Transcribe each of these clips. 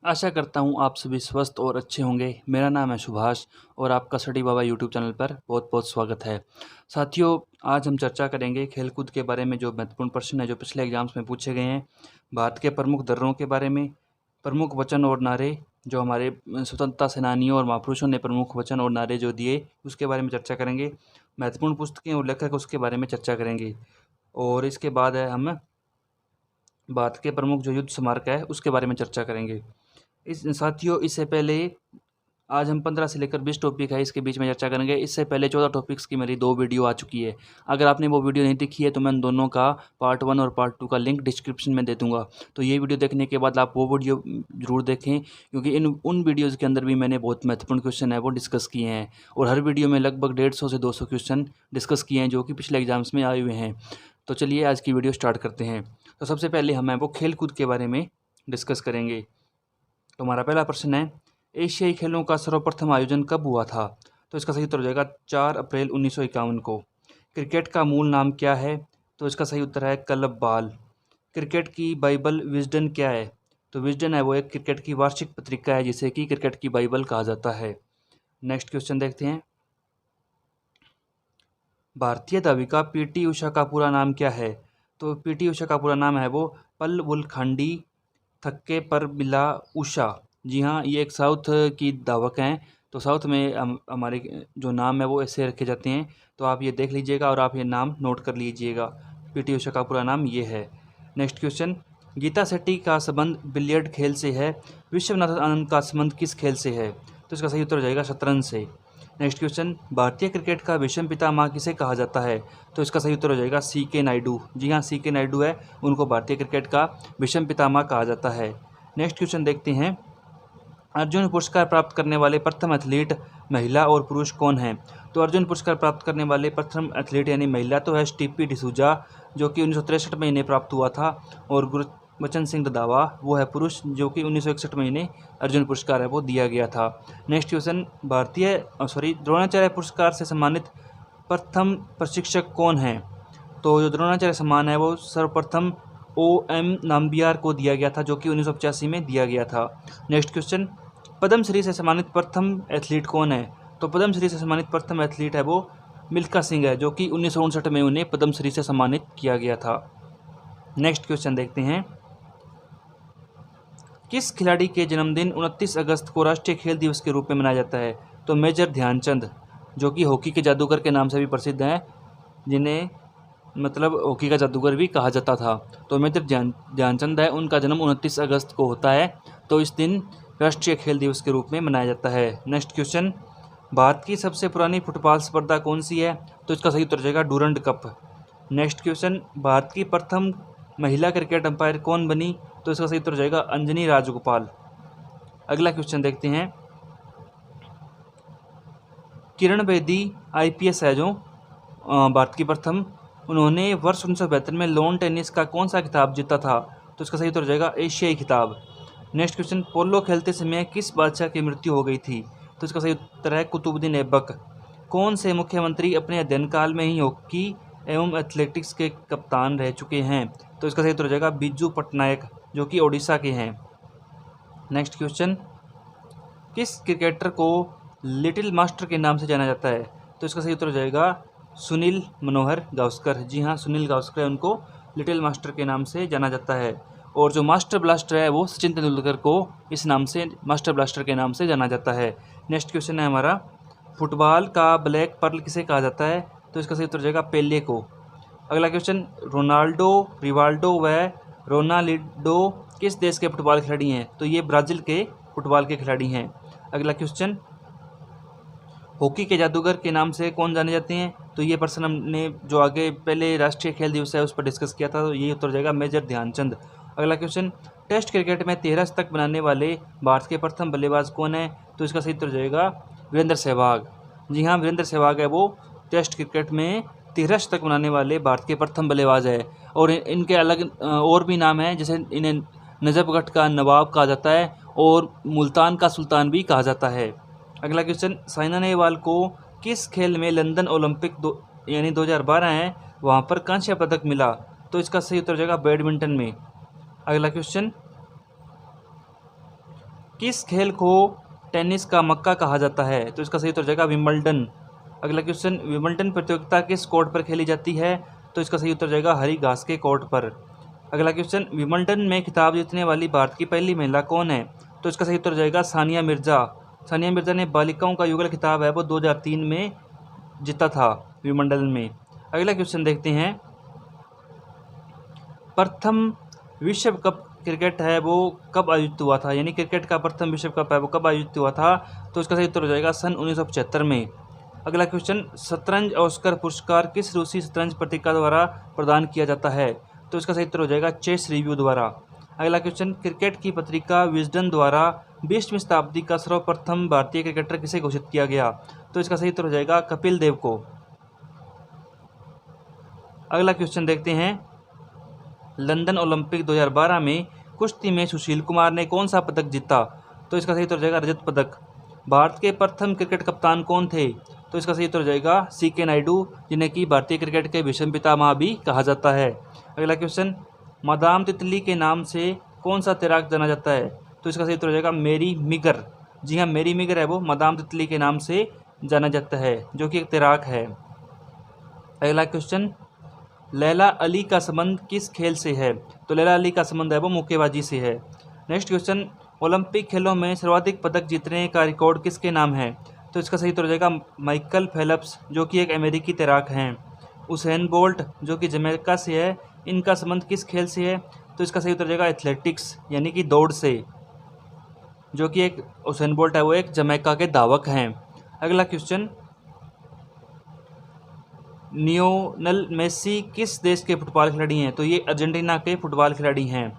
आशा करता हूँ आप सभी स्वस्थ और अच्छे होंगे। मेरा नाम है सुभाष और आपका स्टडी बाबा यूट्यूब चैनल पर बहुत बहुत स्वागत है। साथियों, आज हम चर्चा करेंगे खेलकूद के बारे में जो महत्वपूर्ण प्रश्न है जो पिछले एग्जाम्स में पूछे गए हैं। भारत के प्रमुख दर्रों के बारे में, प्रमुख वचन और नारे जो हमारे स्वतंत्रता सेनानियों और महापुरुषों ने प्रमुख वचन और नारे जो दिए उसके बारे में चर्चा करेंगे। महत्वपूर्ण पुस्तकें और लेखक उसके बारे में चर्चा करेंगे। और इसके बाद है हम भारत के प्रमुख जो युद्ध स्मारक है उसके बारे में चर्चा करेंगे। इस साथियों, इससे पहले आज हम 15 से लेकर 20 टॉपिक है इसके बीच में चर्चा करेंगे। इससे पहले 14 टॉपिक्स की मेरी 2 वीडियो आ चुकी है। अगर आपने वो वीडियो नहीं देखी है तो मैं उन दोनों का पार्ट 1 और पार्ट 2 का लिंक डिस्क्रिप्शन में दे दूंगा। तो ये वीडियो देखने के बाद आप वो वीडियो ज़रूर देखें, क्योंकि उन वीडियोज़ के अंदर भी मैंने बहुत महत्वपूर्ण क्वेश्चन है वो डिस्कस किए हैं। और हर वीडियो में लगभग 150 से 200 क्वेश्चन डिस्कस किए हैं जो कि पिछले एग्जाम्स में आए हुए हैं। तो चलिए आज की वीडियो स्टार्ट करते हैं। तो सबसे पहले हम वो खेल कूद के बारे में डिस्कस करेंगे। तो हमारा पहला प्रश्न है, एशियाई खेलों का सर्वप्रथम आयोजन कब हुआ था? तो इसका सही उत्तर हो जाएगा 4 अप्रैल 1951 को। क्रिकेट का मूल नाम क्या है? तो इसका सही उत्तर है क्लब बॉल। क्रिकेट की बाइबल विजडन क्या है? तो विजडन है वो एक क्रिकेट की वार्षिक पत्रिका है जिसे कि क्रिकेट की बाइबल कहा जाता है। नेक्स्ट क्वेश्चन देखते हैं। भारतीय धाविका पीटी उषा का पूरा नाम क्या है? तो पीटी उषा का पूरा नाम है वो पलवुलखंडी थक्के पर मिला उषा। जी हाँ, ये एक साउथ की धावक हैं। तो साउथ में हमारे जो नाम है वो ऐसे रखे जाते हैं। तो आप ये देख लीजिएगा और आप ये नाम नोट कर लीजिएगा। पीटी उषा का पूरा नाम ये है। नेक्स्ट क्वेश्चन, गीता शेट्टी का संबंध बिलियर्ड खेल से है। विश्वनाथन आनंद का संबंध किस खेल से है? तो इसका सही उत्तर हो जाएगा शतरंज से। नेक्स्ट क्वेश्चन, भारतीय क्रिकेट का विषम पितामह किसे कहा जाता है? तो इसका सही उत्तर हो जाएगा CK नायडू। जी हाँ, CK नायडू है, उनको भारतीय क्रिकेट का विषम पितामह कहा जाता है। नेक्स्ट क्वेश्चन देखते हैं। अर्जुन पुरस्कार प्राप्त करने वाले प्रथम एथलीट महिला और पुरुष कौन हैं? तो अर्जुन पुरस्कार प्राप्त करने वाले प्रथम एथलीट यानी महिला तो है स्टीपी डिसूजा, जो कि 1963 में इन्हें प्राप्त हुआ था। और गुरबचन सिंह रंधावा वो है पुरुष, जो कि 1961 में इन्हें अर्जुन पुरस्कार है वो दिया गया था। नेक्स्ट क्वेश्चन, द्रोणाचार्य पुरस्कार से सम्मानित प्रथम प्रशिक्षक कौन है? तो जो द्रोणाचार्य सम्मान है वो सर्वप्रथम OM नाम्बियार को दिया गया था, जो कि 1985 में दिया गया था। नेक्स्ट क्वेश्चन, पद्मश्री से सम्मानित प्रथम एथलीट कौन है? तो पद्मश्री से सम्मानित प्रथम एथलीट है वो मिल्खा सिंह है, जो कि 1959 में उन्हें पद्मश्री से सम्मानित किया गया था। नेक्स्ट क्वेश्चन देखते हैं। किस खिलाड़ी के जन्मदिन 29 अगस्त को राष्ट्रीय खेल दिवस के रूप में मनाया जाता है? तो मेजर ध्यानचंद, जो कि हॉकी के जादूगर के नाम से भी प्रसिद्ध हैं, जिन्हें मतलब हॉकी का जादूगर भी कहा जाता था। तो मेजर ध्यानचंद है, उनका जन्म 29 अगस्त को होता है। तो इस दिन राष्ट्रीय खेल दिवस के रूप में मनाया जाता है। नेक्स्ट क्वेश्चन, भारत की सबसे पुरानी फुटबॉल स्पर्धा कौन सी है? तो इसका सही उत्तर हो जाएगा Durand cup. Next question, Bharat की प्रथम महिला क्रिकेट अंपायर कौन बनी? तो इसका सही उत्तर हो जाएगा अंजनी राजगोपाल। अगला क्वेश्चन देखते हैं। किरण बेदी IPS है जो भारत की प्रथम, उन्होंने वर्ष 1972 में लॉन टेनिस का कौन सा खिताब जीता था? तो इसका सही उत्तर हो जाएगा एशियाई खिताब। नेक्स्ट क्वेश्चन, पोलो खेलते समय किस बादशाह की मृत्यु हो गई थी? तो इसका सही उत्तर है कुतुबुद्दीन ऐबक। कौन से मुख्यमंत्री अपने अध्ययन काल में ही हॉकी एवं एथलेटिक्स के कप्तान रह चुके हैं? तो इसका सही उत्तर हो जाएगा बिरजू पटनायक, जो कि ओडिशा के हैं। नेक्स्ट क्वेश्चन, किस क्रिकेटर को लिटिल मास्टर के नाम से जाना जाता है? तो इसका सही उत्तर हो जाएगा सुनील मनोहर गावस्कर। जी हाँ, सुनील गावस्कर है, उनको लिटिल मास्टर के नाम से जाना जाता है। और जो मास्टर ब्लास्टर है वो सचिन तेंदुलकर को इस नाम से मास्टर ब्लास्टर के नाम से जाना जाता है। नेक्स्ट क्वेश्चन है हमारा, फुटबॉल का ब्लैक पर्ल किसे कहा जाता है? तो इसका सही उत्तर हो जाएगा पेले को। अगला क्वेश्चन, रोनाल्डो, रिवाल्डो व रोनाल्डो किस देश के फुटबॉल खिलाड़ी हैं? तो ये ब्राज़ील के फुटबॉल के खिलाड़ी हैं। अगला क्वेश्चन, हॉकी के जादूगर के नाम से कौन जाने जाते हैं? तो ये पर्सन हमने जो आगे पहले राष्ट्रीय खेल दिवस है उस पर डिस्कस किया था, तो ये उत्तर जाएगा मेजर ध्यानचंद। अगला क्वेश्चन, टेस्ट क्रिकेट में 13 शतक बनाने वाले भारत के प्रथम बल्लेबाज कौन है? तो इसका सही उत्तर जाएगा वीरेंद्र सहवाग। जी हाँ, वीरेंद्र सहवाग है वो टेस्ट क्रिकेट में 13 शतक बनाने वाले भारत के प्रथम बल्लेबाज है। और इनके अलग और भी नाम हैं, जैसे इन्हें नजफगढ़ का नवाब कहा जाता है और मुल्तान का सुल्तान भी कहा जाता है। अगला क्वेश्चन, साइना नेहवाल को किस खेल में लंदन ओलंपिक यानी 2012 है वहाँ पर कांस्य पदक मिला? तो इसका सही उत्तर हो जाएगा बैडमिंटन में। अगला क्वेश्चन, किस खेल को टेनिस का मक्का कहा जाता है? तो इसका सही उत्तर हो जाएगा विंबलडन। अगला क्वेश्चन, विंबलडन प्रतियोगिता किस कोर्ट पर खेली जाती है? तो इसका सही उत्तर हो जाएगा हरी घास के कोर्ट पर। अगला क्वेश्चन, विंबलडन में खिताब जीतने वाली भारत की पहली महिला कौन है? तो इसका सही उत्तर हो जाएगा सानिया मिर्जा। सानिया मिर्जा ने बालिकाओं का युगल खिताब है वो 2003 में जीता था विंबलडन में। अगला क्वेश्चन देखते हैं, प्रथम विश्व कप क्रिकेट है वो कब आयोजित हुआ था? यानी क्रिकेट का प्रथम विश्व कप है वो कब आयोजित हुआ था? तो इसका सही उत्तर हो जाएगा सन 1975 में। अगला क्वेश्चन, शतरंज ऑस्कर पुरस्कार किस रूसी शतरंज पत्रिका द्वारा प्रदान किया जाता है? तो इसका सही उत्तर हो जाएगा चेस रिव्यू द्वारा। अगला क्वेश्चन, क्रिकेट की पत्रिका विजडन द्वारा 20वीं शताब्दी का सर्वप्रथम भारतीय क्रिकेटर किसे घोषित किया गया? तो इसका सही उत्तर हो जाएगा कपिल देव को। अगला क्वेश्चन देखते हैं, लंदन ओलंपिक 2012 में कुश्ती में सुशील कुमार ने कौन सा पदक जीता? तो इसका सही उत्तर हो जाएगा रजत पदक। भारत के प्रथम क्रिकेट कप्तान कौन थे? तो इसका सही उत्तर हो जाएगा CK नायडू, जिन्हें कि भारतीय क्रिकेट के भीष्म पितामह भी कहा जाता है। अगला क्वेश्चन, मादाम तितली के नाम से कौन सा तैराक जाना जाता है? तो इसका सही उत्तर हो जाएगा मेरी मिगर। जी हाँ, मेरी मिगर है वो मादाम तितली के नाम से जाना जाता है, जो कि एक तैराक है। अगला क्वेश्चन, लैला अली का संबंध किस खेल से है? तो लैला अली का संबंध है वो मुक्केबाजी से है। नेक्स्ट क्वेश्चन, ओलंपिक खेलों में सर्वाधिक पदक जीतने का रिकॉर्ड किसके नाम है? तो इसका सही उत्तर हो जाएगा माइकल फेल्प्स, जो कि एक अमेरिकी तैराक हैं। उसेन बोल्ट, जो कि जमैका से है, इनका संबंध किस खेल से है? तो इसका सही उत्तर हो जाएगा एथलेटिक्स, यानी कि दौड़ से, जो कि एक उसेन बोल्ट है वो एक जमैका के धावक हैं। अगला क्वेश्चन, लियोनेल मेसी किस देश के फुटबॉल खिलाड़ी हैं? तो ये अर्जेंटीना के फुटबॉल खिलाड़ी हैं।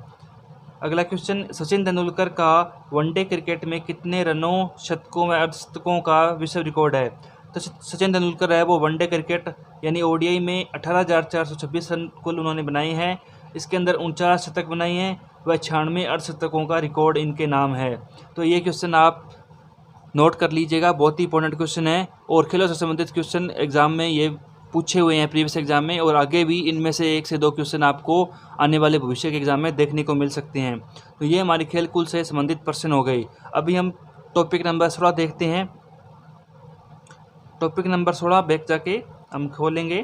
अगला क्वेश्चन, सचिन तेंदुलकर का वनडे क्रिकेट में कितने रनों, शतकों व अर्धशतकों का विश्व रिकॉर्ड है? तो सचिन तेंदुलकर है वो वनडे क्रिकेट यानी ODI में 18,426 रन कुल उन्होंने बनाए हैं। इसके अंदर 49 शतक बनाए हैं व 96 अर्धशतकों का रिकॉर्ड इनके नाम है। तो ये क्वेश्चन आप नोट कर लीजिएगा, बहुत ही इंपॉर्टेंट क्वेश्चन है और खेलों से संबंधित क्वेश्चन एग्जाम में ये पूछे हुए हैं प्रीवियस एग्जाम में, और आगे भी इनमें से 1 से 2 क्वेश्चन आपको आने वाले भविष्य के एग्जाम में देखने को मिल सकते हैं। तो ये हमारी खेल कूद से संबंधित प्रश्न हो गई। अभी हम टॉपिक नंबर 16 देखते हैं। टॉपिक नंबर 16 बैक जाके हम खोलेंगे।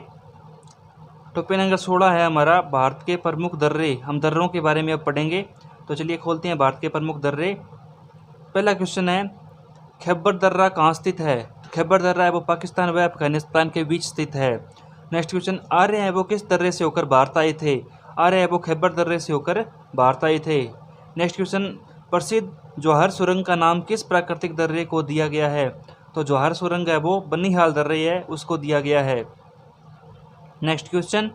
टॉपिक नंबर 16 है हमारा भारत के प्रमुख दर्रे। हम दर्रों के बारे में अब पढ़ेंगे। तो चलिए खोलते हैं भारत के प्रमुख दर्रे। पहला क्वेश्चन है, खैबर दर्रा कहाँ स्थित है? खैबर दर्रा है वो पाकिस्तान व अफगानिस्तान के बीच स्थित है। नेक्स्ट क्वेश्चन, आर्य है वो किस दर्रे से होकर भारत आए थे? आर्य है वो खैबर दर्रे से होकर भारत आए थे। नेक्स्ट क्वेश्चन, प्रसिद्ध जवाहर सुरंग का नाम किस प्राकृतिक दर्रे को दिया गया है? तो जवाहर सुरंग है वो बनिहाल दर्रे है उसको दिया गया है। नेक्स्ट क्वेश्चन,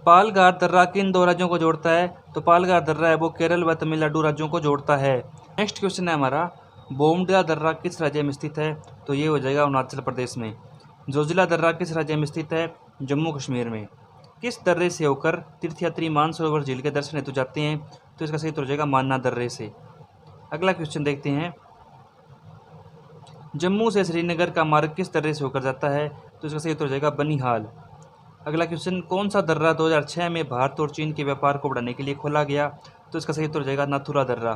पालघाट दर्रा किन दो राज्यों को जोड़ता है? तो पालघाट दर्रा है वो केरल व तमिलनाडु राज्यों को जोड़ता है। नेक्स्ट क्वेश्चन है हमारा, बोमडिला दर्रा किस राज्य में स्थित है? तो ये हो जाएगा अरुणाचल प्रदेश में। जोजिला दर्रा किस राज्य में स्थित है? जम्मू कश्मीर में। किस दर्रे से होकर तीर्थयात्री मानसरोवर झील के दर्शन हेतु जाते हैं? तो इसका सही उत्तर हो जाएगा मान्ना दर्रे से। अगला क्वेश्चन देखते हैं, जम्मू से श्रीनगर का मार्ग किस दर्रे से होकर जाता है? तो इसका सही उत्तर हो जाएगा बनिहाल। अगला क्वेश्चन, कौन सा दर्रा 2006 में भारत और चीन के व्यापार को बढ़ाने के लिए खोला गया? तो इसका सही उत्तर हो जाएगा नाथुला दर्रा।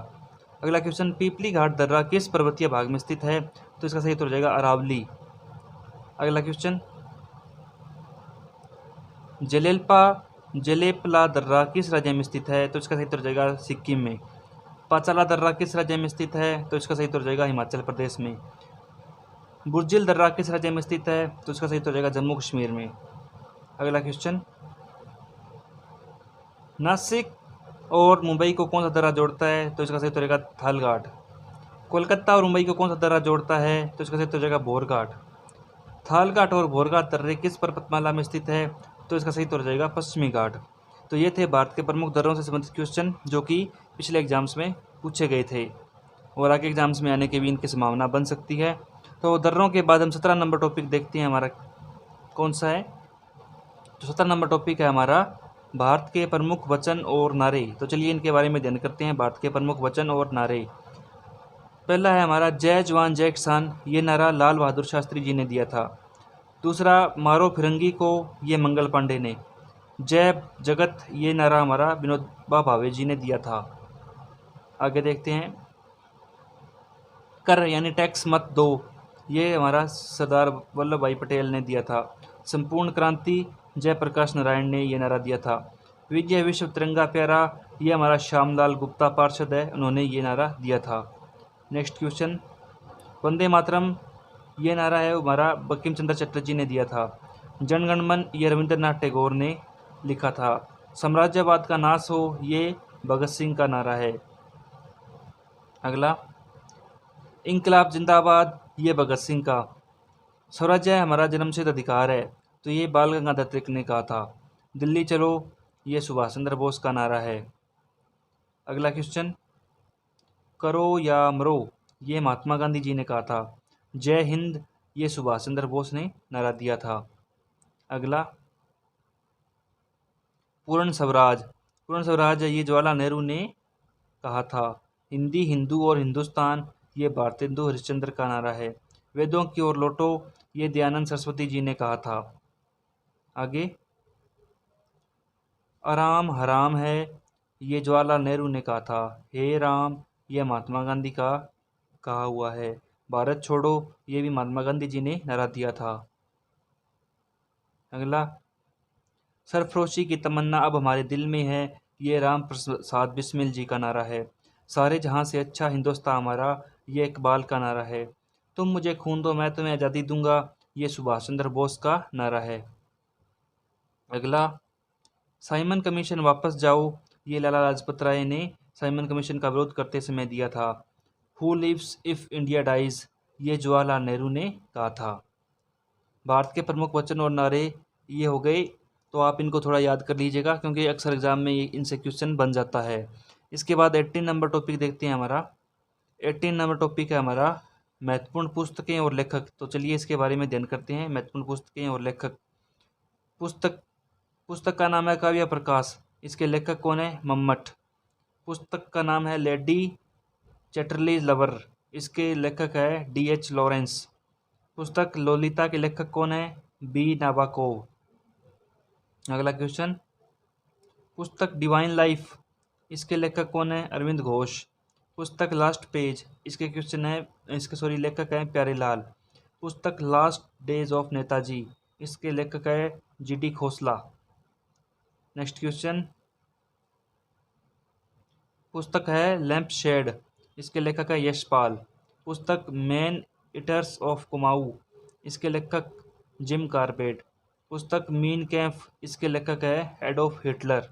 अगला क्वेश्चन, पीपली घाट दर्रा किस पर्वतीय भाग में स्थित है? तो इसका सही उत्तर हो जाएगा अरावली। अगला क्वेश्चन, जेलेपला दर्रा किस राज्य में स्थित है? तो इसका सही उत्तर हो जाएगा सिक्किम में। पाचाला दर्रा किस राज्य में स्थित है? तो इसका सही उत्तर हो जाएगा हिमाचल प्रदेश में। बुर्जिल दर्रा किस राज्य में स्थित है? तो इसका सही उत्तर हो जाएगा जम्मू कश्मीर में। अगला क्वेश्चन, नासिक और मुंबई को कौन सा दर्रा जोड़ता है? तो इसका सही उत्तर हो जाएगा थालघाट। कोलकाता और मुंबई को कौन सा दर्रा जोड़ता है? तो इसका सही उत्तर हो जाएगा भोरघाट। थालघाट और भोरघाट दर्रे किस पर्वतमाला में स्थित है? तो इसका सही उत्तर हो जाएगा पश्चिमी घाट। तो ये थे भारत के प्रमुख दर्रों से संबंधित क्वेश्चन जो कि पिछले एग्जाम्स में पूछे गए थे और आगे एग्जाम्स में आने की भी इनकी संभावना बन सकती है। तो दर्रों के बाद हम 17 नंबर टॉपिक देखते हैं हमारा कौन सा है। तो 17 नंबर टॉपिक है हमारा भारत के प्रमुख वचन और नारे। तो चलिए इनके बारे में ध्यान करते हैं, भारत के प्रमुख वचन और नारे। पहला है हमारा जय जवान जय किसान, ये नारा लाल बहादुर शास्त्री जी ने दिया था। दूसरा, मारो फिरंगी को, ये मंगल पांडे ने। जय जगत, ये नारा हमारा विनोबा भावे जी ने दिया था। आगे देखते हैं। कर यानी टैक्स मत दो, ये हमारा सरदार वल्लभ भाई पटेल ने दिया था। संपूर्ण क्रांति जयप्रकाश नारायण ने ये नारा दिया था। विजय विश्व तिरंगा प्यारा, ये हमारा श्यामलाल गुप्ता पार्षद है, उन्होंने ये नारा दिया था। नेक्स्ट क्वेश्चन, वंदे मातरम, ये नारा है हमारा बंकिम चंद्र चटर्जी ने दिया था। जनगण मन, ये रविंद्रनाथ टैगोर ने लिखा था। साम्राज्यवाद का नाश हो, ये भगत सिंह का नारा है। अगला, इंकलाब जिंदाबाद, ये भगत सिंह का। स्वराज्य हमारा जन्मसिद्ध अधिकार है, तो ये बाल गंगाधर तिलक ने कहा था। दिल्ली चलो, ये सुभाष चंद्र बोस का नारा है। अगला क्वेश्चन, करो या मरो, ये महात्मा गांधी जी ने कहा था। जय हिंद, ये सुभाष चंद्र बोस ने नारा दिया था। अगला, पूर्ण स्वराज, पूर्ण स्वराज ये जवाहरलाल नेहरू ने कहा था। हिंदी, हिंदू और हिंदुस्तान, ये भारतेंदु हरिश्चंद्र का नारा है। वेदों की ओर लौटो, ये दयानंद सरस्वती जी ने कहा था। आगे, आराम हराम है, ये जवाहरलाल नेहरू ने कहा था। हे राम, ये महात्मा गांधी का कहा हुआ है। भारत छोड़ो, ये भी महात्मा गांधी जी ने नारा दिया था। अगला, सरफरोशी की तमन्ना अब हमारे दिल में है, ये राम प्रसाद बिस्मिल जी का नारा है। सारे जहां से अच्छा हिंदुस्तान हमारा, ये इकबाल का नारा है। तुम मुझे खून दो, मैं तुम्हें आज़ादी दूंगा, ये सुभाष चंद्र बोस का नारा है। अगला, साइमन कमीशन वापस जाओ, ये लाला लाजपत राय ने साइमन कमीशन का विरोध करते समय दिया था। Who lives if India dies, ये जवाहरलाल नेहरू ने कहा था। भारत के प्रमुख वचन और नारे ये हो गए, तो आप इनको थोड़ा याद कर लीजिएगा क्योंकि अक्सर एग्जाम में ये इनसे क्वेश्चन बन जाता है। इसके बाद 18 नंबर टॉपिक देखते हैं हमारा। 18 नंबर टॉपिक है हमारा महत्वपूर्ण पुस्तकें और लेखक। तो चलिए इसके बारे में ध्यान करते हैं, महत्वपूर्ण पुस्तकें और लेखक। पुस्तक का नाम है काव्य प्रकाश, इसके लेखक कौन है? मम्मट। पुस्तक का नाम है लेडी चैटरली लवर, इसके लेखक है D.H. लॉरेंस। पुस्तक लोलिता के लेखक कौन है? B. नाबाकोव। अगला क्वेश्चन, पुस्तक डिवाइन लाइफ, इसके लेखक कौन है? अरविंद घोष। पुस्तक लास्ट पेज, इसके लेखक हैं प्यारेलाल। पुस्तक लास्ट डेज ऑफ नेताजी, इसके लेखक है G.D. खोसला। नेक्स्ट क्वेश्चन, पुस्तक है लैंप शेड, इसके लेखक है यशपाल। पुस्तक मैन ईटर्स ऑफ कुमाऊँ, इसके लेखक जिम कार्बेट। पुस्तक मीन कैम्प, इसके लेखक है एडोल्फ हिटलर।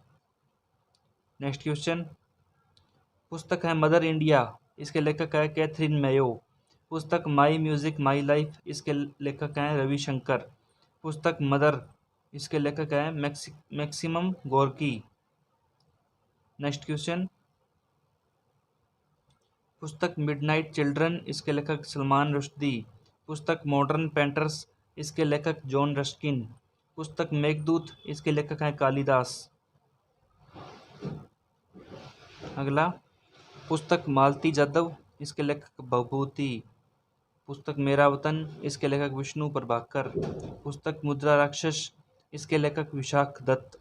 नेक्स्ट क्वेश्चन, पुस्तक है मदर इंडिया, इसके लेखक है कैथरीन मेयो। पुस्तक माई म्यूजिक माई लाइफ, इसके लेखक हैं रविशंकर। पुस्तक मदर, इसके लेखक हैं मैक्सिमम गोर्की। नेक्स्ट क्वेश्चन, पुस्तक मिडनाइट चिल्ड्रन, इसके लेखक सलमान रुश्दी। पुस्तक मॉडर्न पेंटर्स, इसके लेखक जॉन रस्किन। पुस्तक मेघदूत, इसके लेखक हैं कालिदास। अगला, पुस्तक मालती जादव, इसके लेखक भभूति। पुस्तक मेरा वतन, इसके लेखक विष्णु प्रभाकर। पुस्तक मुद्रा राक्षस, इसके लेखक विशाख दत्त।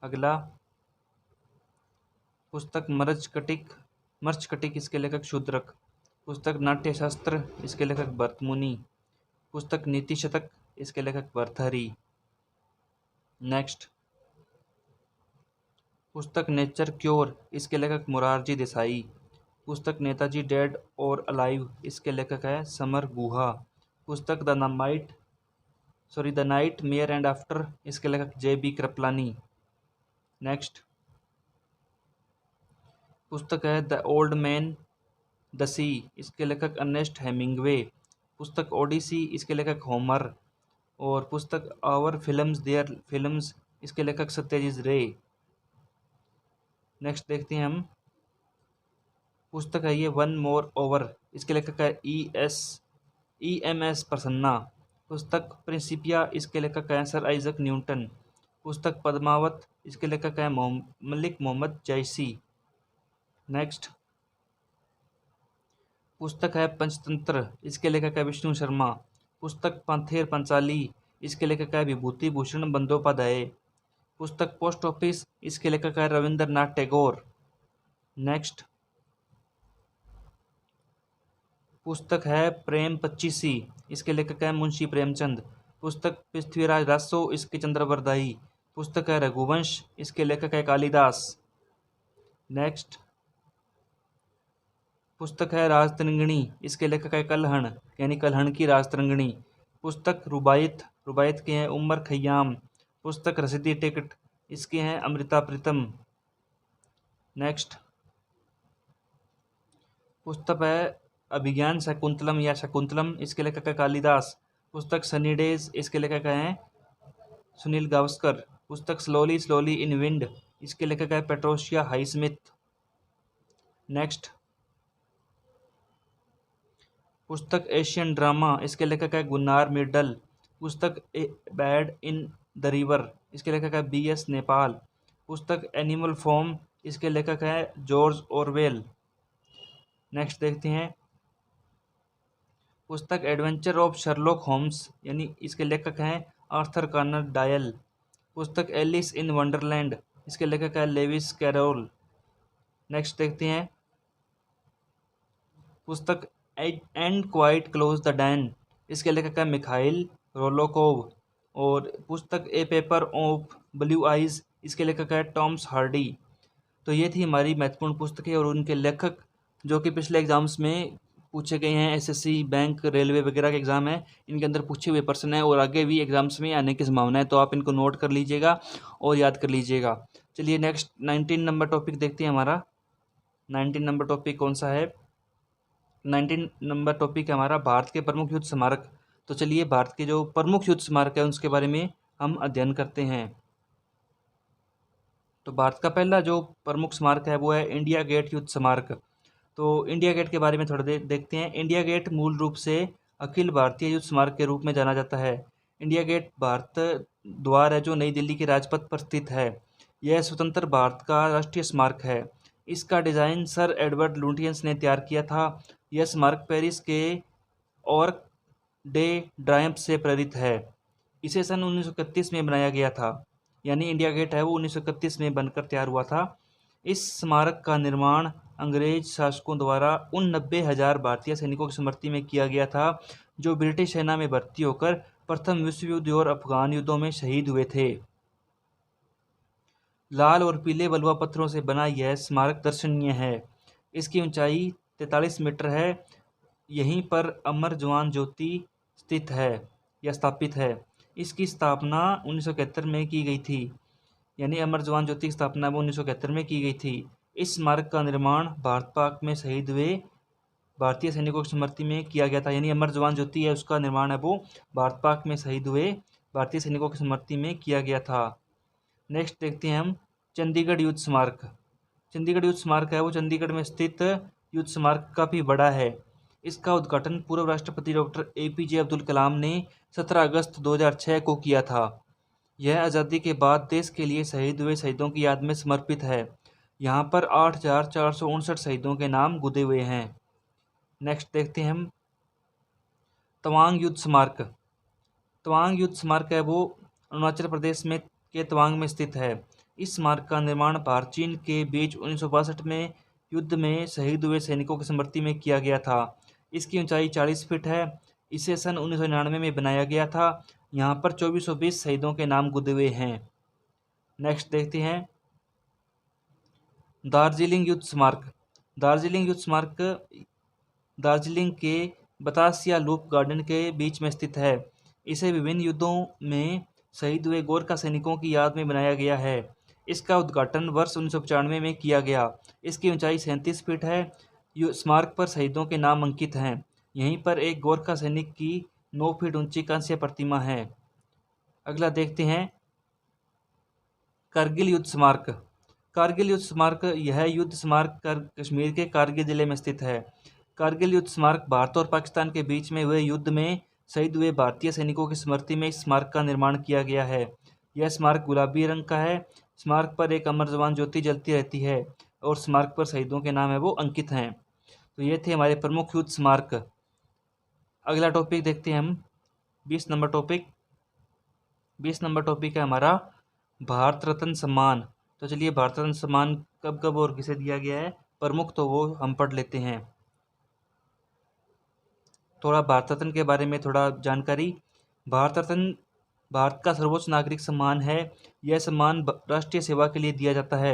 अगला, पुस्तक मर्चकटिक, इसके लेखक शूद्रक। पुस्तक नाट्यशास्त्र, इसके लेखक भरतमुनि। पुस्तक नीति शतक, इसके लेखक भर्तहरि। नेक्स्ट, पुस्तक नेचर क्योर, इसके लेखक मोरारजी देसाई। पुस्तक नेताजी डेड और अलाइव, इसके लेखक है समर गुहा। पुस्तक the night mayor and after, इसके लेखक J.B. कृपलानी। नेक्स्ट, पुस्तक है द ओल्ड मैन द सी, इसके लेखक अर्नेस्ट हेमिंग्वे। पुस्तक ओडिसी, इसके लेखक होमर। और पुस्तक आवर फिल्म्स देयर फिल्म्स, इसके लेखक सत्यजीत रे। नेक्स्ट देखते हैं हम, पुस्तक है ये वन मोर ओवर, इसके लेखक है EMS प्रसन्ना। पुस्तक प्रिंसिपिया, इसके लेखक हैं सर आइजक न्यूटन। पुस्तक पद्मावत, इसके लेखक हैं मलिक मोहम्मद जैसी। नेक्स्ट, पुस्तक है पंचतंत्र, इसके लेखक है विष्णु शर्मा। पुस्तक पंथेर पंचाली, इसके लेखक है विभूति भूषण बंदोपाध्याय। पुस्तक पोस्ट ऑफिस, इसके लेखक है रविंद्रनाथ टैगोर। नेक्स्ट, पुस्तक है प्रेम पच्चीसी, इसके लेखक हैं मुंशी प्रेमचंद। पुस्तक पृथ्वीराज रासो, इसके चंद्रवरदाई। पुस्तक है रघुवंश, इसके लेखक है कालिदास। नेक्स्ट पुस्तक है राजतरंगिणी, इसके लेखक है कल्हण यानी कल्हण की राजतरंगिणी। पुस्तक रुबायत, रुबायत के हैं उमर खयाम। पुस्तक रसीदी टिकट, इसके हैं अमृता प्रीतम। नेक्स्ट पुस्तक है अभिज्ञान शकुंतलम या शकुंतलम, इसके लेखक है कालिदास। पुस्तक सनी डेज, इसके लेखक हैं सुनील गावस्कर। पुस्तक स्लोली स्लोली इन विंड, इसके लेखक है पेट्रोशिया हाईस्मिथ। नेक्स्ट पुस्तक एशियन ड्रामा, इसके लेखक है गुन्नार मिर्डल। पुस्तक a bad in the river, इसके लेखक है B.S. नेपाल। पुस्तक एनिमल फॉर्म, इसके लेखक है जॉर्ज ऑरवेल। नेक्स्ट देखते हैं पुस्तक एडवेंचर ऑफ शर्लॉक होम्स, यानी इसके लेखक हैं आर्थर कॉनन डॉयल। पुस्तक एलिस इन वंडरलैंड, इसके लेखक है लेविस कैरोल। नेक्स्ट देखते हैं पुस्तक and quite close the Dan, इसके लेखक है मिखाइल रोलोकोव। और पुस्तक ए पेपर ऑफ ब्लू आइज, इसके लेखक है टॉम्स हार्डी। तो ये थी हमारी महत्वपूर्ण पुस्तकें और उनके लेखक जो कि पिछले एग्जाम्स में पूछे गए हैं। एसएससी, बैंक, रेलवे वगैरह के एग्ज़ाम है, इनके अंदर पूछे हुए प्रश्न हैं और आगे भी एग्जाम्स में आने की संभावना है, तो आप इनको नोट कर लीजिएगा और याद कर लीजिएगा। चलिए नेक्स्ट 19 नंबर टॉपिक देखते हैं। हमारा 19 नंबर टॉपिक कौन सा है? 19 नंबर टॉपिक है हमारा भारत के प्रमुख युद्ध स्मारक। तो चलिए भारत के जो प्रमुख युद्ध स्मारक है उसके बारे में हम अध्ययन करते हैं। तो भारत का पहला जो प्रमुख स्मारक है वो है इंडिया गेट युद्ध स्मारक। तो इंडिया गेट के बारे में थोड़ा देखते हैं। इंडिया गेट मूल रूप से अखिल भारतीय युद्ध स्मारक के रूप में जाना जाता है। इंडिया गेट भारत द्वार है जो नई दिल्ली के राजपथ पर स्थित है। यह स्वतंत्र भारत का राष्ट्रीय स्मारक है। इसका डिज़ाइन सर एडवर्ड लुटियंस ने तैयार किया था। यह स्मारक पेरिस के और डे ड्रायम्प से प्रेरित है। इसे सन 1931 में बनाया गया था, यानी इंडिया गेट है वो 1931 में बनकर तैयार हुआ था। इस स्मारक का निर्माण अंग्रेज शासकों द्वारा उन 90,000 भारतीय सैनिकों की स्मृति में किया गया था जो ब्रिटिश सेना में भर्ती होकर प्रथम विश्व युद्ध और अफगान युद्धों में शहीद हुए थे। लाल और पीले बलुआ पत्थरों से बना यह स्मारक दर्शनीय है। इसकी ऊंचाई 43 मीटर है। यहीं पर अमर जवान ज्योति स्थित है या स्थापित है। इसकी स्थापना 1971 में की गई थी, यानी अमर जवान ज्योति की स्थापना वो 1971 में की गई थी। इस स्मारक का निर्माण भारत पाक में शहीद हुए भारतीय सैनिकों की स्मृति में किया गया था, यानी अमर जवान ज्योति है उसका निर्माण है वो भारत पाक में शहीद हुए भारतीय सैनिकों की स्मृति में किया गया था। नेक्स्ट देखते हैं हम चंडीगढ़ युद्ध स्मारक। चंडीगढ़ युद्ध स्मारक है वो चंडीगढ़ में स्थित युद्ध स्मारक काफ़ी बड़ा है। इसका उद्घाटन पूर्व राष्ट्रपति डॉक्टर APJ अब्दुल कलाम ने 17 अगस्त 2006 को किया था। यह आज़ादी के बाद देश के लिए शहीद हुए शहीदों की याद में समर्पित है। यहाँ पर 8,459 शहीदों के नाम गुदे हुए हैं। नेक्स्ट देखते हैं हम तवांग युद्ध स्मारक। तवांग युद्ध स्मारक है वो अरुणाचल प्रदेश में के तवांग में स्थित है। इस स्मारक का निर्माण भारत चीन के बीच 1962 में युद्ध में शहीद हुए सैनिकों की स्मृति में किया गया था। इसकी ऊंचाई 40 फीट है। इसे सन 1999 में बनाया गया था। यहाँ पर 2420 शहीदों के नाम गुदे हुए हैं। नेक्स्ट देखते हैं दार्जिलिंग युद्ध स्मारक। दार्जिलिंग युद्ध स्मारक दार्जिलिंग के बतासिया लूप गार्डन के बीच में स्थित है। इसे विभिन्न युद्धों में शहीद हुए गोरखा सैनिकों की याद में बनाया गया है। इसका उद्घाटन वर्ष 1995 में किया गया। इसकी ऊंचाई 37 फीट है। स्मारक पर शहीदों के नाम अंकित हैं। यहीं पर एक गोरखा सैनिक की 9 फीट ऊंची कांस्य प्रतिमा है। अगला देखते हैं कारगिल युद्ध स्मारक। कारगिल युद्ध स्मारक यह युद्ध स्मारक कश्मीर के कारगिल जिले में स्थित है। कारगिल युद्ध स्मारक भारत और पाकिस्तान के बीच में हुए युद्ध में शहीद हुए भारतीय सैनिकों की स्मृति में इस स्मारक का निर्माण किया गया है। यह स्मारक गुलाबी रंग का है। स्मारक पर एक अमर जवान ज्योति जलती रहती है और स्मारक पर शहीदों के नाम है वो अंकित हैं। तो ये थे हमारे प्रमुख युद्ध स्मारक। अगला टॉपिक देखते हैं हम 20 नंबर टॉपिक। 20 नंबर टॉपिक है हमारा भारत रत्न सम्मान। तो चलिए भारत रत्न सम्मान कब कब और किसे दिया गया है, प्रमुख तो वो हम पढ़ लेते हैं। थोड़ा भारत रत्न के बारे में थोड़ा जानकारी। भारत रत्न भारत का सर्वोच्च नागरिक सम्मान है। यह सम्मान राष्ट्रीय सेवा के लिए दिया जाता है।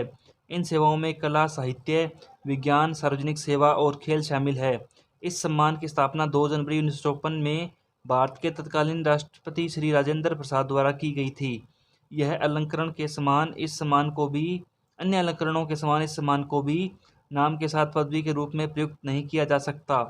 इन सेवाओं में कला, साहित्य, विज्ञान, सार्वजनिक सेवा और खेल शामिल है। इस सम्मान की स्थापना 2 जनवरी 1954 में भारत के तत्कालीन राष्ट्रपति श्री राजेंद्र प्रसाद द्वारा की गई थी। यह अलंकरण के समान इस सम्मान को भी अन्य अलंकरणों के समान इस सम्मान को भी नाम के साथ पदवी के रूप में प्रयुक्त नहीं किया जा सकता।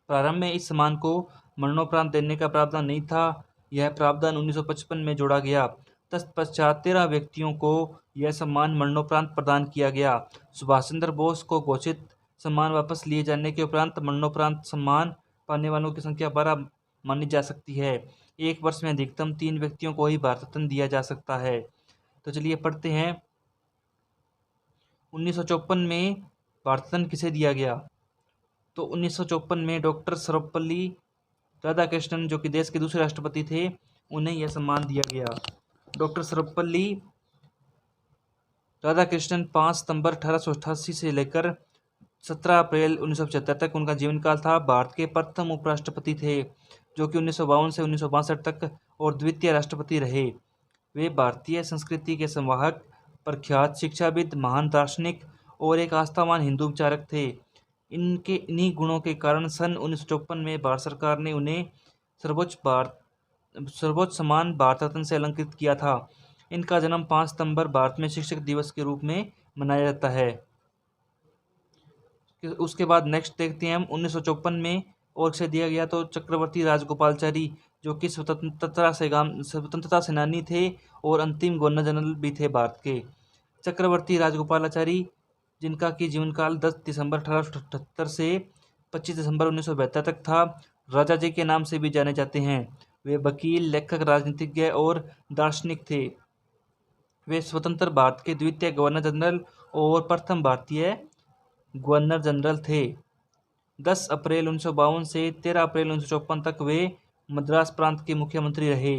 प्रारंभ में इस सम्मान को मरणोपरांत देने का प्रावधान नहीं था। यह प्रावधान 1955 में जोड़ा गया। तत्पश्चात 13 व्यक्तियों को यह सम्मान मरणोपरांत प्रदान किया गया। सुभाष चंद्र बोस को घोषित सम्मान वापस लिए जाने के उपरांत मरणोपरांत सम्मान पाने वालों की संख्या 12 मानी जा सकती है। एक वर्ष में अधिकतम 3 व्यक्तियों को ही भारत रत्न दिया जा सकता है। तो चलिए पढ़ते हैं। 1954 में भारत रत्न किसे दिया गया? तो 1954 में डॉक्टर सर्वपल्ली राधाकृष्णन, जो कि देश के दूसरे राष्ट्रपति थे, उन्हें यह सम्मान दिया गया। डॉक्टर सर्वपल्ली राधाकृष्णन 5 सितंबर 1888 से लेकर 17 अप्रैल 1975 तक उनका जीवन काल था। भारत के प्रथम उपराष्ट्रपति थे, जो कि 1952 से 1962 तक और द्वितीय राष्ट्रपति रहे। वे भारतीय संस्कृति के संवाहक, प्रख्यात शिक्षाविद, महान दार्शनिक और एक आस्थावान हिंदू विचारक थे। इन्हीं गुणों के कारण सन 1954 में भारत सरकार ने उन्हें सर्वोच्च सम्मान भारत रत्न से अलंकृत किया था। इनका जन्म 5 सितंबर भारत में शिक्षक दिवस के रूप में मनाया जाता है। उसके बाद नेक्स्ट देखते हैं हम 1954 में और से दिया गया तो चक्रवर्ती राजगोपालाचारी, जो कि स्वतंत्रता सेनानी थे और अंतिम गवर्नर जनरल भी थे भारत के। चक्रवर्ती राजगोपालाचारी, जिनका कि जीवन काल 10 दिसंबर 1878 से 25 दिसंबर 1972 तक था, राजा जी के नाम से भी जाने जाते हैं। वे वकील, लेखक, राजनीतिज्ञ और दार्शनिक थे। वे स्वतंत्र भारत के द्वितीय गवर्नर जनरल और प्रथम भारतीय गवर्नर जनरल थे। 10 अप्रैल 1952 से 13 अप्रैल 1954 तक वे मद्रास प्रांत के मुख्यमंत्री रहे।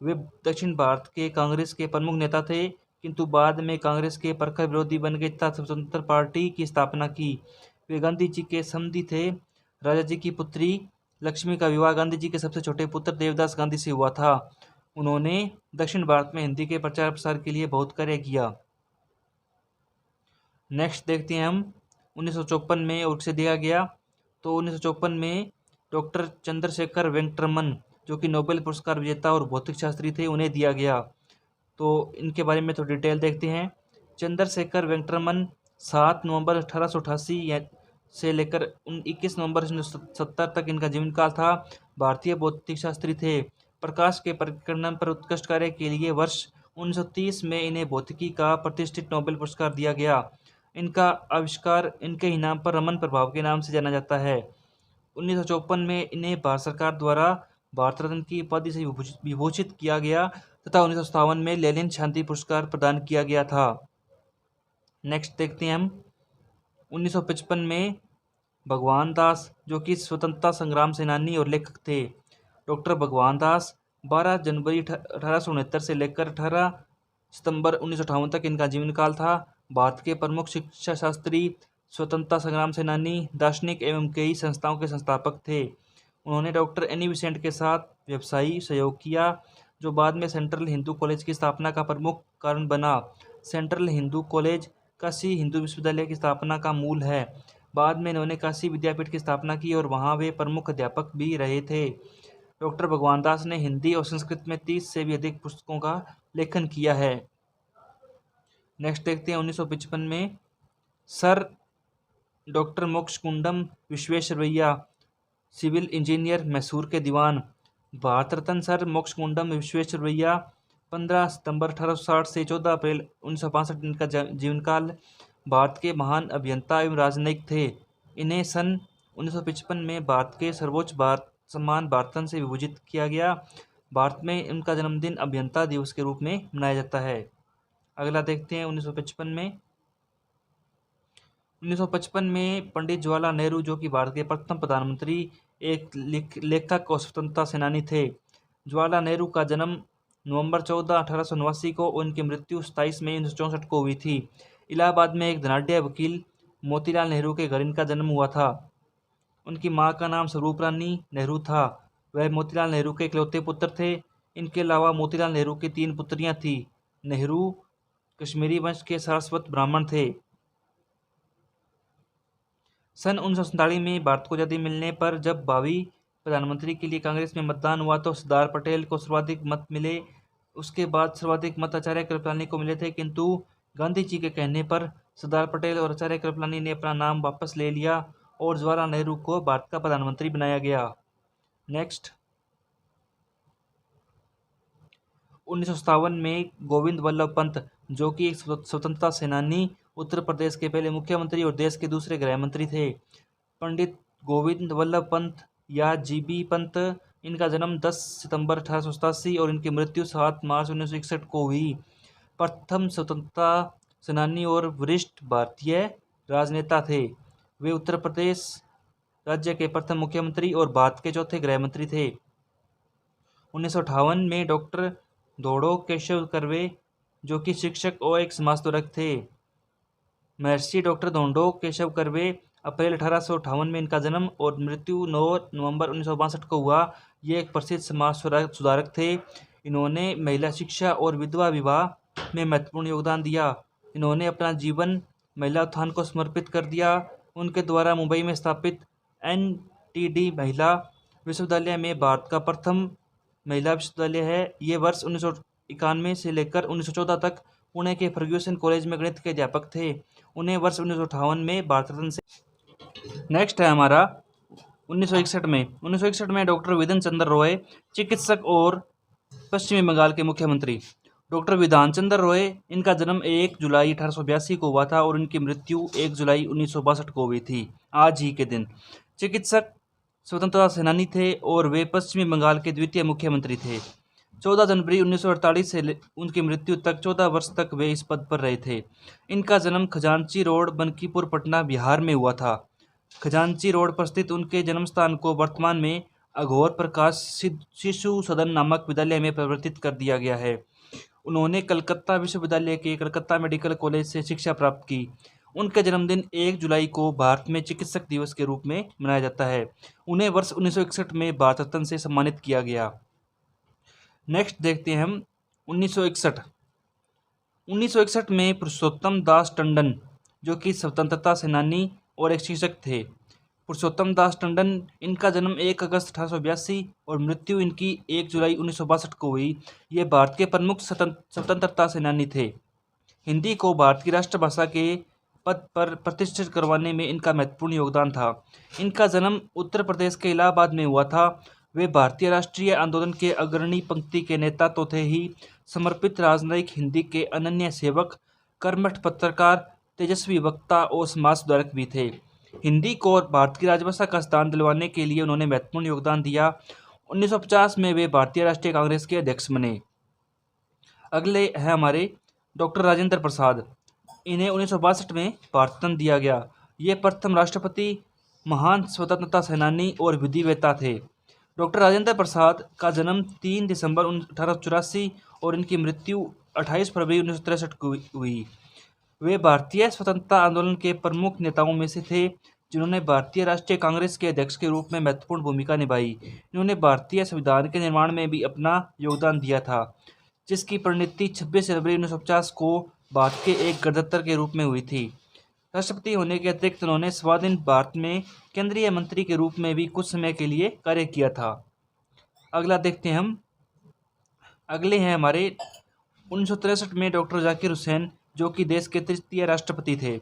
वे दक्षिण भारत के कांग्रेस के प्रमुख नेता थे, किंतु बाद में कांग्रेस के प्रखर विरोधी बन गए तथा स्वतंत्र पार्टी की स्थापना की। वे गांधी जी के समधी थे। राजा जी की पुत्री लक्ष्मी का विवाह गांधी जी के सबसे छोटे पुत्र देवदास गांधी से हुआ था। उन्होंने दक्षिण भारत में हिंदी के प्रचार प्रसार के लिए बहुत कार्य किया। नेक्स्ट देखते हैं हम 1954 में और से दिया गया तो 1954 में डॉक्टर चंद्रशेखर वेंकटरमन, जो कि नोबेल पुरस्कार विजेता और भौतिक शास्त्री थे, उन्हें दिया गया। तो इनके बारे में थोड़ी डिटेल देखते हैं। चंद्रशेखर वेंकटरमन 7 नवंबर 1888 से लेकर 21 नवंबर 1970 तक इनका जीवन काल था। भारतीय भौतिक शास्त्री थे। प्रकाश के परिक्रमण पर उत्कृष्ट कार्य के लिए वर्ष 1930 में इन्हें भौतिकी का प्रतिष्ठित नोबेल पुरस्कार दिया गया। इनका आविष्कार इनके ही नाम पर रमन प्रभाव के नाम से जाना जाता है। 1954 में इन्हें भारत सरकार द्वारा भारत रत्न की उपाधि से विभूषित किया गया तथा 1957 में लेनिन शांति पुरस्कार प्रदान किया गया था। नेक्स्ट देखते हैं हम 1955 में भगवान दास, जो कि स्वतंत्रता संग्राम सेनानी और लेखक थे। डॉक्टर भगवान दास 12 जनवरी 1869 से लेकर 18 सितंबर 1958 तक इनका जीवन काल था। भारत के प्रमुख शिक्षा शास्त्री, स्वतंत्रता संग्राम सेनानी, दार्शनिक एवं कई संस्थाओं के संस्थापक थे। उन्होंने डॉक्टर एनी बेसेंट के साथ व्यवसायी सहयोग किया, जो बाद में सेंट्रल हिंदू कॉलेज की स्थापना का प्रमुख कारण बना। सेंट्रल हिंदू कॉलेज काशी हिंदू विश्वविद्यालय की स्थापना का मूल है। बाद में इन्होंने काशी विद्यापीठ की स्थापना की और वहाँ वे प्रमुख अध्यापक भी रहे थे। डॉक्टर भगवान दास ने हिंदी और संस्कृत में 30 से भी अधिक पुस्तकों का लेखन किया है। नेक्स्ट देखते हैं 1955 में sir doctor Mokshagundam Visvesvaraya, civil engineer, Mysore के दीवान। भारत रत्न सर मोक्षगुंडम विश्वेश्वरैया 15 सितंबर 1860 से 14 अप्रैल 1965 इनका जीवन काल। भारत के महान अभियंता एवं राजनयिक थे। इन्हें सन 1955 में भारत के सर्वोच्च सम्मान भारत रत्न से विभूषित किया गया। भारत में इनका जन्मदिन अभियंता दिवस के रूप में मनाया जाता है। अगला देखते हैं 1955 में 1955 में पंडित जवाहरलाल नेहरू, जो कि भारत के प्रथम प्रधानमंत्री, एक लेखक और स्वतंत्रता सेनानी थे। जवाहरलाल नेहरू का जन्म नवंबर 14, 1889 को और उनकी मृत्यु 27 मई 1964 को हुई थी। इलाहाबाद में एक धनाढ्य वकील मोतीलाल नेहरू के घर इनका जन्म हुआ था। उनकी मां का नाम स्वरूप रानी नेहरू था। वह मोतीलाल नेहरू के इकलौते पुत्र थे। इनके अलावा मोतीलाल नेहरू की 3 पुत्रियां थीं। नेहरू कश्मीरी वंश के सारस्वत ब्राह्मण थे। सन 1947 में भारत को आज़ादी मिलने पर जब भावी प्रधानमंत्री के लिए कांग्रेस में मतदान हुआ तो सरदार पटेल को सर्वाधिक मत मिले। उसके बाद सर्वाधिक मत आचार्य कृपलानी को मिले थे, किंतु गांधी जी के कहने पर सरदार पटेल और आचार्य कृपलानी ने अपना नाम वापस ले लिया और जवाहरलाल नेहरू को भारत का प्रधानमंत्री बनाया गया। नेक्स्ट, 1957 में गोविंद वल्लभ पंत, जो कि एक स्वतंत्रता सेनानी, उत्तर प्रदेश के पहले मुख्यमंत्री और देश के दूसरे गृह मंत्री थे। पंडित गोविंद वल्लभ पंत या जीबी पंत, इनका जन्म 10 सितंबर 1887 और इनकी मृत्यु 7 मार्च 1961 को हुई। प्रथम स्वतंत्रता सेनानी और वरिष्ठ भारतीय राजनेता थे। वे उत्तर प्रदेश राज्य के प्रथम मुख्यमंत्री और भारत के चौथे गृह मंत्री थे। 1958 में डॉक्टर धोड़ो केशव कर्वे, जो कि शिक्षक और एक समाज सुधारक थे। महर्षि डॉक्टर धोड़ो केशव कर्वे, अप्रैल 1858 में इनका जन्म और मृत्यु 9 नवंबर 1962 को हुआ। ये एक प्रसिद्ध समाज सुधारक थे। इन्होंने महिला शिक्षा और विधवा विवाह में महत्वपूर्ण योगदान दिया। इन्होंने अपना जीवन महिला उत्थान को समर्पित कर दिया। उनके द्वारा मुंबई में स्थापित NTD महिला विश्वविद्यालय में भारत का प्रथम महिला विश्वविद्यालय है। ये वर्ष 1991 से लेकर 1914 तक पुणे के फर्ग्यूसन कॉलेज में गणित के अध्यापक थे। उन्हें वर्ष 1958 में भारत रत्न से। नेक्स्ट है हमारा 1961 में डॉक्टर विधान चंद्र रॉय, चिकित्सक और पश्चिमी बंगाल के मुख्यमंत्री। डॉक्टर विधान चंद्र रॉय, इनका जन्म 1 जुलाई 1882 को हुआ था और इनकी मृत्यु 1 जुलाई 1962 को हुई थी, आज ही के दिन। चिकित्सक, स्वतंत्रता सेनानी थे और वे पश्चिमी बंगाल के द्वितीय मुख्यमंत्री थे। 14 जनवरी 1948 से उनकी मृत्यु तक 14 वर्ष तक वे इस पद पर रहे थे। इनका जन्म खजांची रोड, बनकीपुर, पटना, बिहार में हुआ था। खजांची रोड पर स्थित उनके जन्म स्थान को वर्तमान में अघोर प्रकाश शिशु सदन नामक विद्यालय में परिवर्तित कर दिया गया है। उन्होंने कलकत्ता विश्वविद्यालय के कलकत्ता मेडिकल कॉलेज से शिक्षा प्राप्त की। उनके जन्मदिन 1 जुलाई को भारत में चिकित्सक दिवस के रूप में मनाया जाता है। उन्हें वर्ष 1961 में भारत रत्न से सम्मानित किया गया। नेक्स्ट देखते हैं हम 1961। 1961 में पुरुषोत्तम दास टंडन, जो कि स्वतंत्रता सेनानी और एक शिक्षक थे। पुरुषोत्तम दास टंडन, इनका जन्म 1 अगस्त 1882 और मृत्यु इनकी 1 जुलाई 1962 को हुई। ये भारत के प्रमुख स्वतंत्रता सेनानी थे। हिंदी को भारत की राष्ट्रभाषा के पद पर प्रतिष्ठित करवाने में इनका महत्वपूर्ण योगदान था। इनका जन्म उत्तर प्रदेश के इलाहाबाद में हुआ था। वे भारतीय राष्ट्रीय आंदोलन के अग्रणी पंक्ति के नेता तो थे ही, समर्पित राजनयिक, हिंदी के अनन्य सेवक, कर्मठ पत्रकार, तेजस्वी वक्ता और समाज सुधारक भी थे। हिंदी को और भारत की राजभाषा का स्थान दिलवाने के लिए उन्होंने महत्वपूर्ण योगदान दिया। 1950 में वे भारतीय राष्ट्रीय कांग्रेस के अध्यक्ष बने। अगले हैं हमारे डॉक्टर राजेंद्र प्रसाद। इन्हें 1962 में भारत रत्न दिया गया। ये प्रथम राष्ट्रपति, महान स्वतंत्रता सेनानी और विधिवेत्ता थे। डॉक्टर राजेंद्र प्रसाद का जन्म 3 दिसंबर 1884 और इनकी मृत्यु 28 फरवरी 1963 को हुई। वे भारतीय स्वतंत्रता आंदोलन के प्रमुख नेताओं में से थे, जिन्होंने भारतीय राष्ट्रीय कांग्रेस के अध्यक्ष के रूप में महत्वपूर्ण भूमिका निभाई। इन्होंने भारतीय संविधान के निर्माण में भी अपना योगदान दिया था, जिसकी परिणति 26 जनवरी 1950 को भारत के एक गणतंत्र के रूप में हुई थी। राष्ट्रपति होने के अतिरिक्त उन्होंने स्वाधीन भारत में केंद्रीय मंत्री के रूप में भी कुछ समय के लिए कार्य किया था। अगला देखते हैं हम। अगले हैं हमारे 1963 में डॉक्टर जाकिर हुसैन, जो कि देश के तृतीय राष्ट्रपति थे।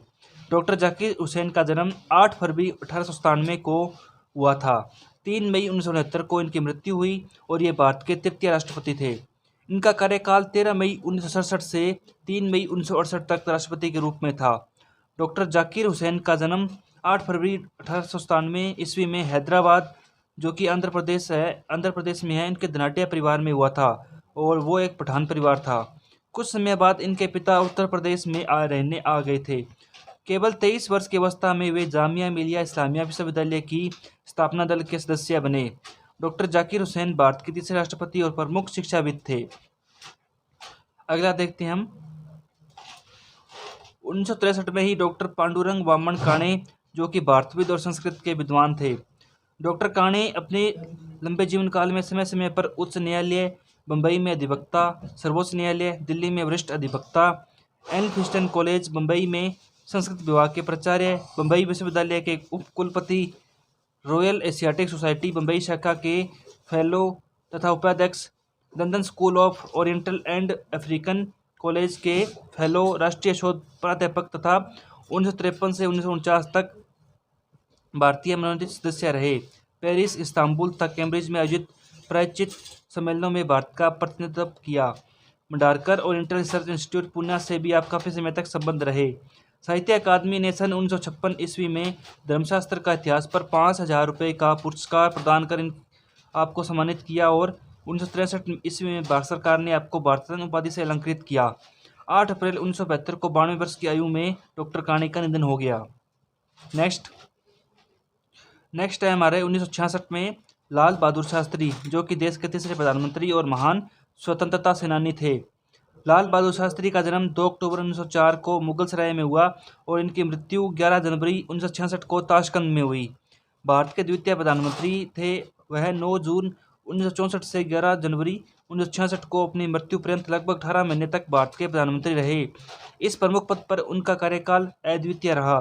डॉक्टर जाकिर हुसैन का जन्म 8 फरवरी 1897 को हुआ था। 3 मई 1969 को इनकी मृत्यु हुई और ये भारत के तृतीय राष्ट्रपति थे। इनका कार्यकाल 13 मई 1967 से 3 मई 1968 तक राष्ट्रपति के रूप में था। डॉक्टर जाकिर हुसैन का जन्म 8 फरवरी 1897 ईस्वी में हैदराबाद, जो कि आंध्र प्रदेश में है, इनके धनाढ्य परिवार में हुआ था और वो एक पठान परिवार था। कुछ समय बाद इनके पिता उत्तर प्रदेश में रहने आ गए थे। केवल 23 वर्ष की अवस्था में वे जामिया मिलिया इस्लामिया विश्वविद्यालय की स्थापना दल के सदस्य बने। डॉक्टर जाकिर हुसैन भारत के तीसरे राष्ट्रपति और प्रमुख शिक्षाविद थे। अगला देखते हैं हम। 1963 में ही डॉक्टर पांडुरंग वामन काणे, जो कि भारतविद और संस्कृत के विद्वान थे। डॉक्टर काणे अपने लंबे जीवन काल में समय समय पर उच्च न्यायालय बम्बई में अधिवक्ता, सर्वोच्च न्यायालय दिल्ली में वरिष्ठ अधिवक्ता, एल्फिंस्टन कॉलेज बम्बई में संस्कृत विभाग के प्राचार्य, बम्बई विश्वविद्यालय के उपकुलपति, रॉयल एशियाटिक सोसाइटी बम्बई शाखा के फेलो तथा उपाध्यक्ष, London school of oriental and African college के फेलो, राष्ट्रीय शोध प्राध्यापक तथा 1953 से 1949 तक भारतीय मनोनीत सदस्य रहे। पेरिस, इस्तांबुल तथा कैम्ब्रिज में आयोजित प्रायश्चित सम्मेलनों में भारत का प्रतिनिधित्व किया। Bhandarkar oriental research institute Pune से भी आप काफ़ी समय तक संबंध रहे। साहित्य अकादमी ने सन 1956 ईस्वी में धर्मशास्त्र का इतिहास पर 5,000 रुपये का पुरस्कार प्रदान कर आपको सम्मानित किया और 1963 ईस्वी में भारत सरकार ने आपको भारत रत्न उपाधि से अलंकृत किया। 8 अप्रैल 1972 को 92 वर्ष की आयु में डॉक्टर काणे का निधन हो गया। नेक्स्ट है हमारे 1966 में लाल बहादुर शास्त्री, जो कि देश के तीसरे प्रधानमंत्री और महान स्वतंत्रता सेनानी थे। लाल बहादुर शास्त्री का जन्म 2 अक्टूबर 1904 को मुगलसराय में हुआ और इनकी मृत्यु 11 जनवरी 1966 को ताशकंद में हुई। भारत के द्वितीय प्रधानमंत्री थे। वह 9 जून 1964 से 11 जनवरी 1966 को अपनी मृत्यु पर्यंत लगभग 18 महीने तक भारत के प्रधानमंत्री रहे। इस प्रमुख पद पर उनका कार्यकाल अद्वितीय रहा।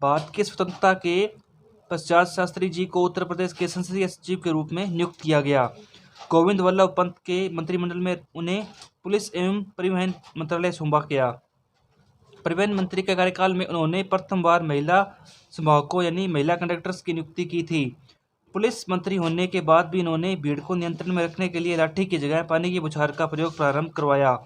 भारत की स्वतंत्रता के पश्चात शास्त्री जी को उत्तर प्रदेश के संसदीय सचिव के रूप में नियुक्त किया गया। गोविंद वल्लभ पंत के मंत्रिमंडल में उन्हें पुलिस एवं परिवहन मंत्रालय सौंपा गया। परिवहन मंत्री के कार्यकाल में उन्होंने प्रथम बार महिला संवाहकों यानी महिला कंडक्टर्स की नियुक्ति की थी। पुलिस मंत्री होने के बाद भी इन्होंने भीड़ को नियंत्रण में रखने के लिए लाठी की जगह पानी की बौछार का प्रयोग प्रारंभ करवाया।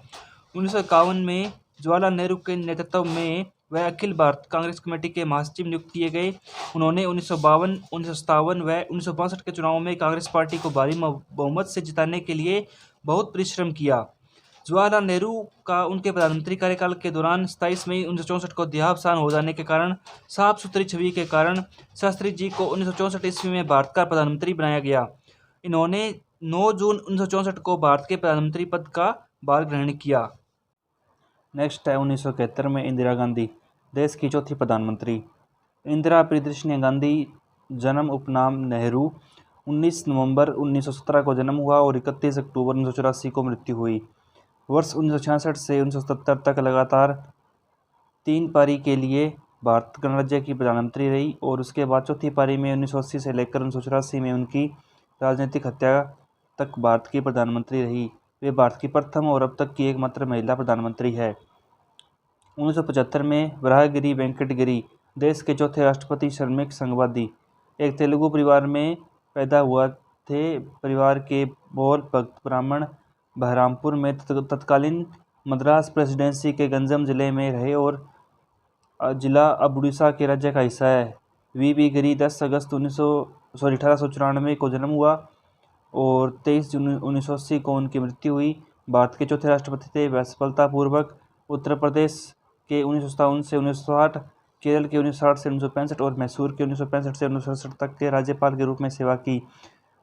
1951 में जवाहरलाल नेहरू के नेतृत्व में वह अखिल भारत कांग्रेस कमेटी के महासचिव नियुक्त किए गए। उन्होंने 1952, 1957 व 1962 के चुनावों में कांग्रेस पार्टी को भारी बहुमत से जिताने के लिए बहुत परिश्रम किया। जवाहरलाल नेहरू का उनके प्रधानमंत्री कार्यकाल के दौरान 27 मई 1964 को देहावसान हो जाने के कारण साफ सुथरी छवि के कारण शास्त्री जी को 1964 ईस्वी में भारत का प्रधानमंत्री बनाया गया। इन्होंने 9 जून 1964 को भारत के प्रधानमंत्री पद का भार ग्रहण किया। नेक्स्ट है 1971 में इंदिरा गांधी, देश की चौथी प्रधानमंत्री। इंदिरा प्रियदर्शनी गांधी, जन्म उपनाम नेहरू, 19 नवंबर 1917 को जन्म हुआ और 31 अक्टूबर 1984 को मृत्यु हुई। वर्ष 1966 से 1977 तक लगातार 3 पारी के लिए भारत गणराज्य की प्रधानमंत्री रही और उसके बाद चौथी पारी में 1980 से लेकर 1984 में उनकी राजनीतिक हत्या तक भारत की प्रधानमंत्री रही। वे भारत की प्रथम और अब तक की एकमात्र महिला प्रधानमंत्री है। 1975 में वराहगिरी वेंकट गिरी, देश के चौथे राष्ट्रपति, श्रमिक संघवादी, एक तेलुगु परिवार में पैदा हुआ थे। परिवार के बोल भक्त ब्राह्मण बहरामपुर में तत्कालीन मद्रास प्रेसिडेंसी के गंजम जिले में रहे और जिला अब उड़ीसा के राज्य का हिस्सा है। वी गिरी 10 अगस्त 1894 को जन्म हुआ और 23 जून 1980 को उनकी मृत्यु हुई। भारत के चौथे राष्ट्रपति थे। वह सफलतापूर्वक उत्तर प्रदेश के 1957 से 1960, केरल के 1960 से 1965 और मैसूर के 1965 से 1967 तक के राज्यपाल के रूप में सेवा की।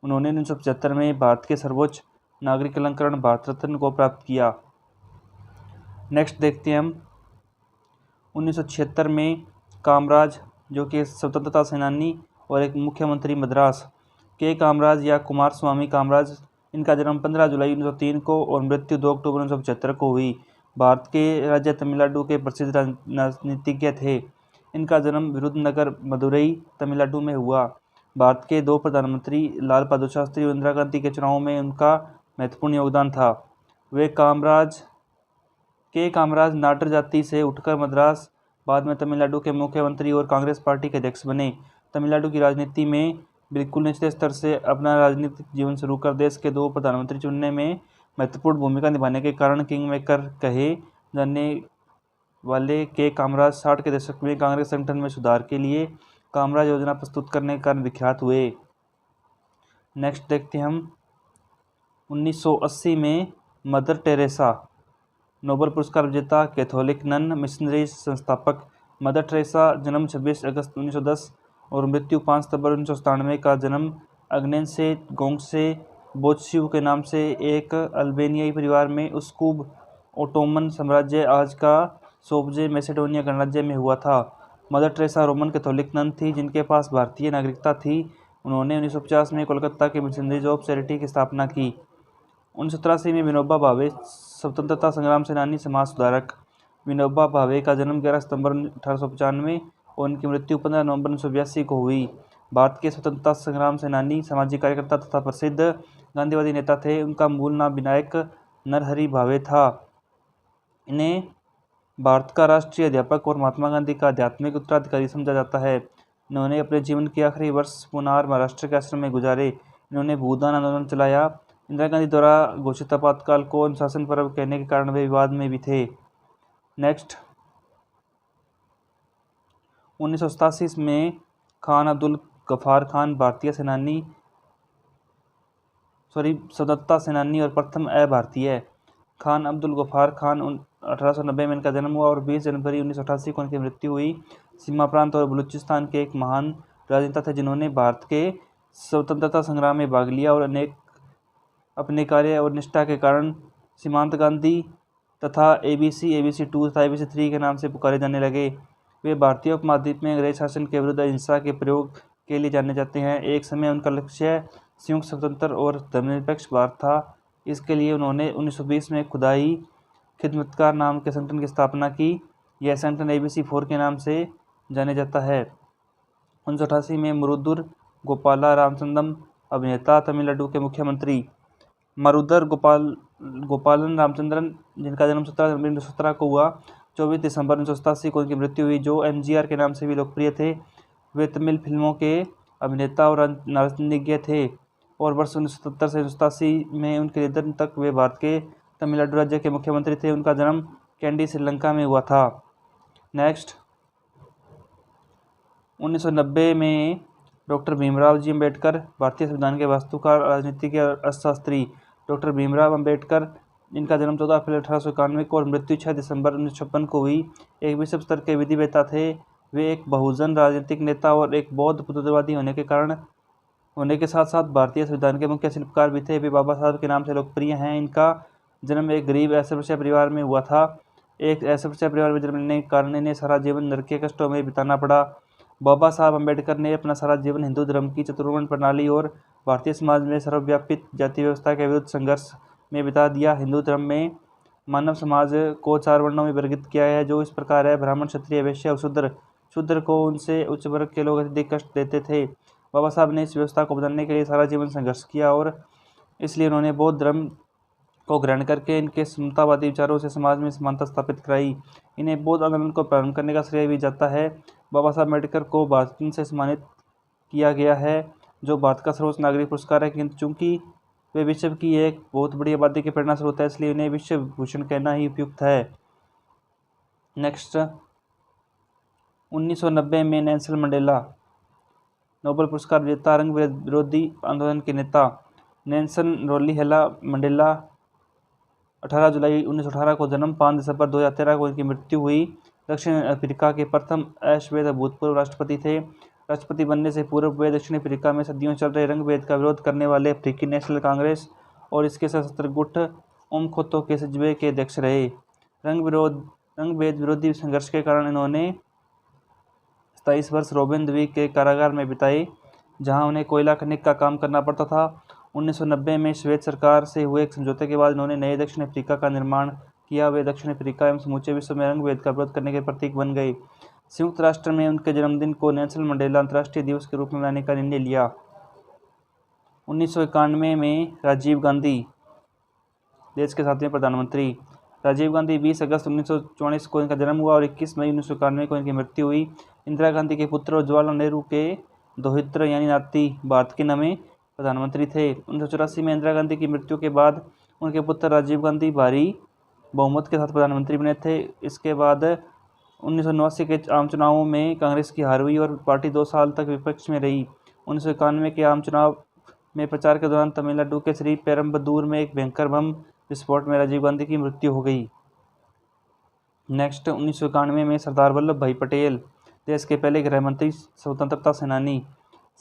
उन्होंने 1975 में भारत के सर्वोच्च नागरिक अलंकरण भारत रत्न को प्राप्त किया। नेक्स्ट देखते हैं हम 1976 में कामराज, जो कि स्वतंत्रता सेनानी और एक मुख्यमंत्री मद्रास के कामराज या कुमार स्वामी कामराज, इनका जन्म 15 जुलाई 1903 को और मृत्यु 2 अक्टूबर 1975 को हुई। भारत के राज्य तमिलनाडु के प्रसिद्ध राजनीतिज्ञ थे। इनका जन्म विरुधनगर, मदुरई, तमिलनाडु में हुआ। भारत के 2 प्रधानमंत्री लाल बहादुर शास्त्री और इंदिरा गांधी के चुनाव में उनका महत्वपूर्ण योगदान था। वे कामराज नाटर जाति से उठकर मद्रास, बाद में तमिलनाडु के मुख्यमंत्री और कांग्रेस पार्टी के अध्यक्ष बने। तमिलनाडु की राजनीति में बिल्कुल निचले स्तर से अपना राजनीतिक जीवन शुरू कर देश के 2 प्रधानमंत्री चुनने में महत्वपूर्ण भूमिका निभाने के कारण किंग मेकर कहे जाने वाले के कामराज 60 के दशक में कांग्रेस संगठन में सुधार के लिए कामराज योजना प्रस्तुत करने के कारण विख्यात हुए। नेक्स्ट देखते हैं हम 1980 में मदर टेरेसा, नोबेल पुरस्कार विजेता, कैथोलिक नन मिशनरीज संस्थापक। मदर टेरेसा, जन्म 26 अगस्त 1910 और मृत्यु 5 सितंबर 1997 का। जन्म अग्नेसे गोंगसे बोत्सिव के नाम से एक अल्बेनियाई परिवार में उस्कूब ओटोमन साम्राज्य, आज का सोबजे मैसेडोनिया गणराज्य में हुआ था। Mother Teresa Roman Catholic nun थी जिनके पास भारतीय नागरिकता थी। उन्होंने 1950 में कोलकाता के मिशनरीज ऑफ चैरिटी की स्थापना की। 1983 में विनोबा भावे स्वतंत्रता संग्राम सेनानी समाज सुधारक। विनोबा भावे का जन्म 11 सितंबर 1895 और उनकी मृत्यु 15 नवंबर 1982 को हुई। भारत के स्वतंत्रता संग्राम सेनानी, सामाजिक कार्यकर्ता तथा प्रसिद्ध गांधीवादी नेता थे। उनका मूल नाम विनायक नरहरि भावे था। इन्हें भारत का राष्ट्रीय अध्यापक और महात्मा गांधी का आध्यात्मिक उत्तराधिकारी समझा जाता है। इन्होंने अपने जीवन के आखिरी वर्ष पुनार महाराष्ट्र के आश्रम में गुजारे। इन्होंने भूदान आंदोलन चलाया। इंदिरा गांधी द्वारा घोषित आपातकाल को अनुशासन पर्व कहने के कारण वे विवाद में भी थे। नेक्स्ट, 1987 में खान अब्दुल गफार खान भारतीय स्वतंत्रता सेनानी और प्रथम अभारतीय। खान अब्दुल गफार खान 1890 में इनका जन्म हुआ और 20 जनवरी 1988 को इनकी मृत्यु हुई। सीमा प्रांत और बलूचिस्तान के एक महान राजनेता थे जिन्होंने भारत के स्वतंत्रता संग्राम में भाग लिया और अनेक अपने कार्य और निष्ठा के कारण सीमांत गांधी तथा ABC 2 तथा ABC 3 के नाम से पुकारे जाने लगे। वे भारतीय उपमहाद्वीप में अंग्रेज शासन के विरुद्ध अहिंसा के प्रयोग के लिए जाने जाते हैं। एक समय उनका लक्ष्य संयुक्त, स्वतंत्र और धर्मनिरपेक्ष भारत था। इसके लिए उन्होंने 1920 में खुदाई खिदमतकार नाम के संगठन की स्थापना की। यह संगठन ABC 4 के नाम से जाने जाता है। 1988 में मरुदुर गोपाला रामचंद्रम, अभिनेता, तमिलनाडु के मुख्यमंत्री। मरुदर गोपालन रामचंद्रन, जिनका जन्म 17 जनवरी 1917 को हुआ, 24 दिसंबर 1987 को उनकी मृत्यु हुई, जो MGR के नाम से भी लोकप्रिय थे। वे तमिल फिल्मों के अभिनेता और राजनीतिज्ञ थे और वर्ष 1970 से 1987 में उनके निधन तक वे भारत के तमिलनाडु राज्य के मुख्यमंत्री थे। उनका जन्म कैंडी, श्रीलंका में हुआ था। नेक्स्ट, 1990 में डॉक्टर भीमराव जी अम्बेडकर, भारतीय संविधान के वास्तुकार, राजनीतिज्ञ, अर्थशास्त्री। डॉक्टर भीमराव अम्बेडकर, जिनका जन्म 14 अप्रैल 1891 को और मृत्यु 6 दिसंबर 1956 को हुई, एक विश्व स्तर के विधिवेत्ता थे। वे एक बहुजन राजनीतिक नेता और एक बौद्ध पुनर्वादी होने के साथ साथ भारतीय संविधान के मुख्य शिल्पकार भी थे। वे बाबा साहब के नाम से लोकप्रिय हैं। इनका जन्म एक गरीब अस्पृश्य परिवार में हुआ था। एक अस्पृश्य परिवार में जन्म लेने के कारण इन्हें सारा जीवन नरकीय कष्टों में बिताना पड़ा। बाबा साहब अम्बेडकर ने अपना सारा जीवन हिंदू धर्म की चतुर्वर्ण प्रणाली और भारतीय समाज में सर्वव्यापित जाति व्यवस्था के विरुद्ध संघर्ष में बिता दिया। हिंदू धर्म में मानव समाज को 4 वर्णों में वर्गीकृत किया है, जो इस प्रकार है: ब्राह्मण, क्षत्रिय, वैश्य और शूद्र। शूद्र को उनसे उच्च वर्ग के लोग अत्यधिक कष्ट देते थे। बाबा साहब ने इस व्यवस्था को बदलने के लिए सारा जीवन संघर्ष किया और इसलिए उन्होंने बौद्ध धर्म को ग्रहण करके इनके समतावादी विचारों से समाज में समानता स्थापित कराई। इन्हें बौद्ध आंदोलन को प्रारंभ करने का श्रेय भी जाता है। बाबा साहब अम्बेडकर को भारत रत्न से सम्मानित किया गया है, जो भारत का सर्वोच्च नागरिक पुरस्कार है, किंतु चूंकि वे विश्व की एक बहुत बड़ी आबादी के प्रेरणा स्रोत है, इसलिए उन्हें विश्व भूषण कहना ही उपयुक्त है। नेक्स्ट, 1990 में नेल्सन मंडेला, नोबेल पुरस्कार विजेता, रंग विरोधी आंदोलन के नेता। नेल्सन रोलिहला मंडेला 18 जुलाई 1918 को जन्म, 5 दिसंबर 2013 को इनकी मृत्यु हुई। दक्षिण अफ्रीका के प्रथम अश्वेत भूतपूर्व राष्ट्रपति थे। राष्ट्रपति बनने से पूर्व वे दक्षिण अफ्रीका में सदियों चल रहे रंग भेद का विरोध करने वाले अफ्रीकी नेशनल कांग्रेस और इसके सशस्त्र गुट उमखोतो के सिजबे के अध्यक्ष रहे। रंग भेद विरोधी संघर्ष के कारण इन्होंने 27 वर्ष रोबेन द्वीप के कारागार में बिताए, जहां उन्हें कोयला खनिक का काम करना पड़ता था। 1990 में श्वेत सरकार से हुए एक समझौते के बाद इन्होंने नए दक्षिण अफ्रीका का निर्माण किया। वे दक्षिण अफ्रीका एवं समूचे विश्व में रंग भेद का विरोध करने के प्रतीक बन गए। संयुक्त राष्ट्र में उनके जन्मदिन को नेल्सन मंडेला अंतर्राष्ट्रीय दिवस के रूप में मनाने का निर्णय लिया। 1991 में राजीव गांधी, देश के 7वें प्रधानमंत्री। राजीव गांधी 20 अगस्त 1944 को इनका जन्म हुआ और 21 मई 1991 को इनकी मृत्यु हुई। इंदिरा गांधी के पुत्र और जवाहरलाल नेहरू के दोहित्र यानी नाती भारत के 9वें प्रधानमंत्री थे। 1984 में इंदिरा गांधी की मृत्यु के बाद उनके पुत्र राजीव गांधी भारी बहुमत के साथ प्रधानमंत्री बने थे। इसके बाद 1989 के आम चुनावों में कांग्रेस की हार हुई और पार्टी 2 साल तक विपक्ष में रही। 1991 के आम चुनाव में प्रचार के दौरान तमिलनाडु के श्री पेरम्बदूर में एक भयंकर बम विस्फोट में राजीव गांधी की मृत्यु हो गई। नेक्स्ट, 1991 में सरदार वल्लभ भाई पटेल, देश के पहले गृह मंत्री, स्वतंत्रता सेनानी।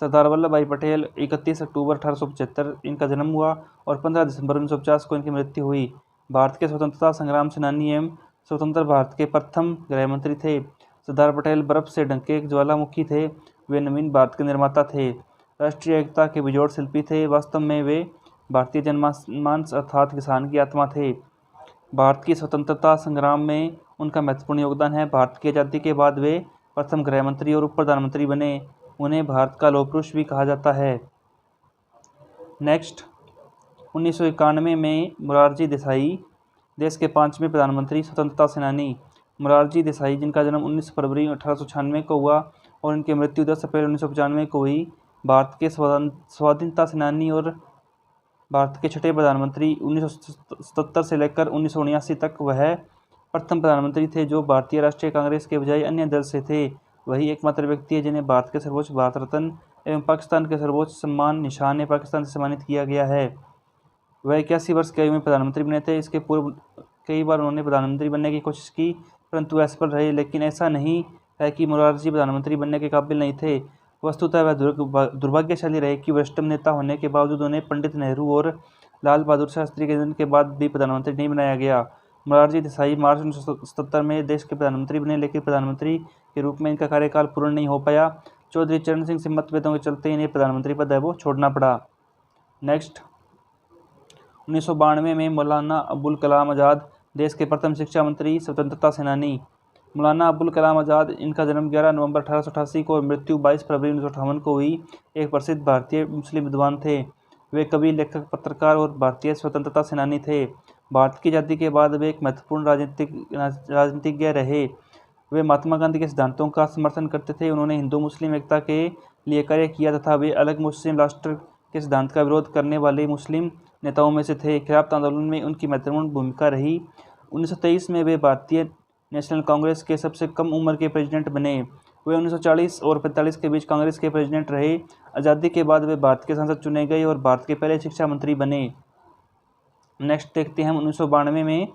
सरदार वल्लभ भाई पटेल 31 अक्टूबर 1875 इनका जन्म हुआ और 15 दिसंबर 1950 को इनकी मृत्यु हुई। भारत के स्वतंत्रता संग्राम सेनानी एवं स्वतंत्र भारत के प्रथम गृह मंत्री थे। सरदार पटेल बर्फ से ढके एक ज्वालामुखी थे। वे नवीन भारत के निर्माता थे। राष्ट्रीय एकता के बेजोड़ शिल्पी थे। वास्तव में वे भारतीय जनमानस अर्थात किसान की आत्मा थे। भारत की स्वतंत्रता संग्राम में उनका महत्वपूर्ण योगदान है। भारत की आज़ादी के बाद वे प्रथम गृह मंत्री और उप प्रधानमंत्री बने। उन्हें भारत का लौह पुरुष भी कहा जाता है। नेक्स्ट, 1991 में मोरारजी देसाई, देश के 5वें प्रधानमंत्री, स्वतंत्रता सेनानी। मोरारजी देसाई, जिनका जन्म 19 फरवरी 1896 को हुआ और उनकी मृत्यु 10 अप्रैल 1995 को हुई, भारत के स्वाधीनता सेनानी और भारत के छठे प्रधानमंत्री। 1977 से लेकर 1979 तक वह प्रथम प्रधानमंत्री थे जो भारतीय राष्ट्रीय कांग्रेस के बजाय अन्य दल से थे। वही एकमात्र व्यक्ति है जिन्हें भारत के सर्वोच्च भारत रत्न एवं पाकिस्तान के सर्वोच्च सम्मान निशान पाकिस्तान से सम्मानित किया गया है। वह 81 वर्ष की आयु में प्रधानमंत्री बने थे। इसके पूर्व कई बार उन्होंने प्रधानमंत्री बनने की कोशिश की परंतु असफल रहे, लेकिन ऐसा नहीं है कि मोरारजी प्रधानमंत्री बनने के काबिल नहीं थे। वस्तुतः वह दुर्भाग्यशाली रहे कि वरिष्ठ नेता होने के बावजूद उन्हें पंडित नेहरू और लाल बहादुर शास्त्री के निधन के बाद भी प्रधानमंत्री नहीं बनाया गया। मोरारजी देसाई मार्च 1977 में देश के प्रधानमंत्री बने, लेकिन प्रधानमंत्री के रूप में इनका कार्यकाल पूर्ण नहीं हो पाया। चौधरी चरण सिंह से मतभेदों के चलते इन्हें प्रधानमंत्री पद है वो छोड़ना पड़ा। नेक्स्ट, 1992 में मौलाना अबुल कलाम आज़ाद, देश के प्रथम शिक्षा मंत्री, स्वतंत्रता सेनानी। मौलाना अबुल कलाम आज़ाद, इनका जन्म 11 नवंबर 1888 को और मृत्यु 22 फरवरी 1958 को हुई, एक प्रसिद्ध भारतीय मुस्लिम विद्वान थे। वे कवि, लेखक, पत्रकार और भारतीय स्वतंत्रता सेनानी थे। भारत की आज़ादी के बाद वे एक महत्वपूर्ण राजनीतिज्ञ रहे। वे महात्मा गांधी के सिद्धांतों का समर्थन करते थे। उन्होंने हिंदू मुस्लिम एकता के लिए कार्य किया तथा वे अलग मुस्लिम राष्ट्र के सिद्धांत का विरोध करने वाले मुस्लिम नेताओं में से थे। खिलाफत आंदोलन में उनकी महत्वपूर्ण भूमिका रही। 1923 में वे भारतीय नेशनल कांग्रेस के सबसे कम उम्र के प्रेसिडेंट बने। वे 1940 और 45 के बीच कांग्रेस के प्रेसिडेंट रहे। आज़ादी के बाद वे भारत के संसद चुने गए और भारत के पहले शिक्षा मंत्री बने। नेक्स्ट देखते हैं हम 1992 में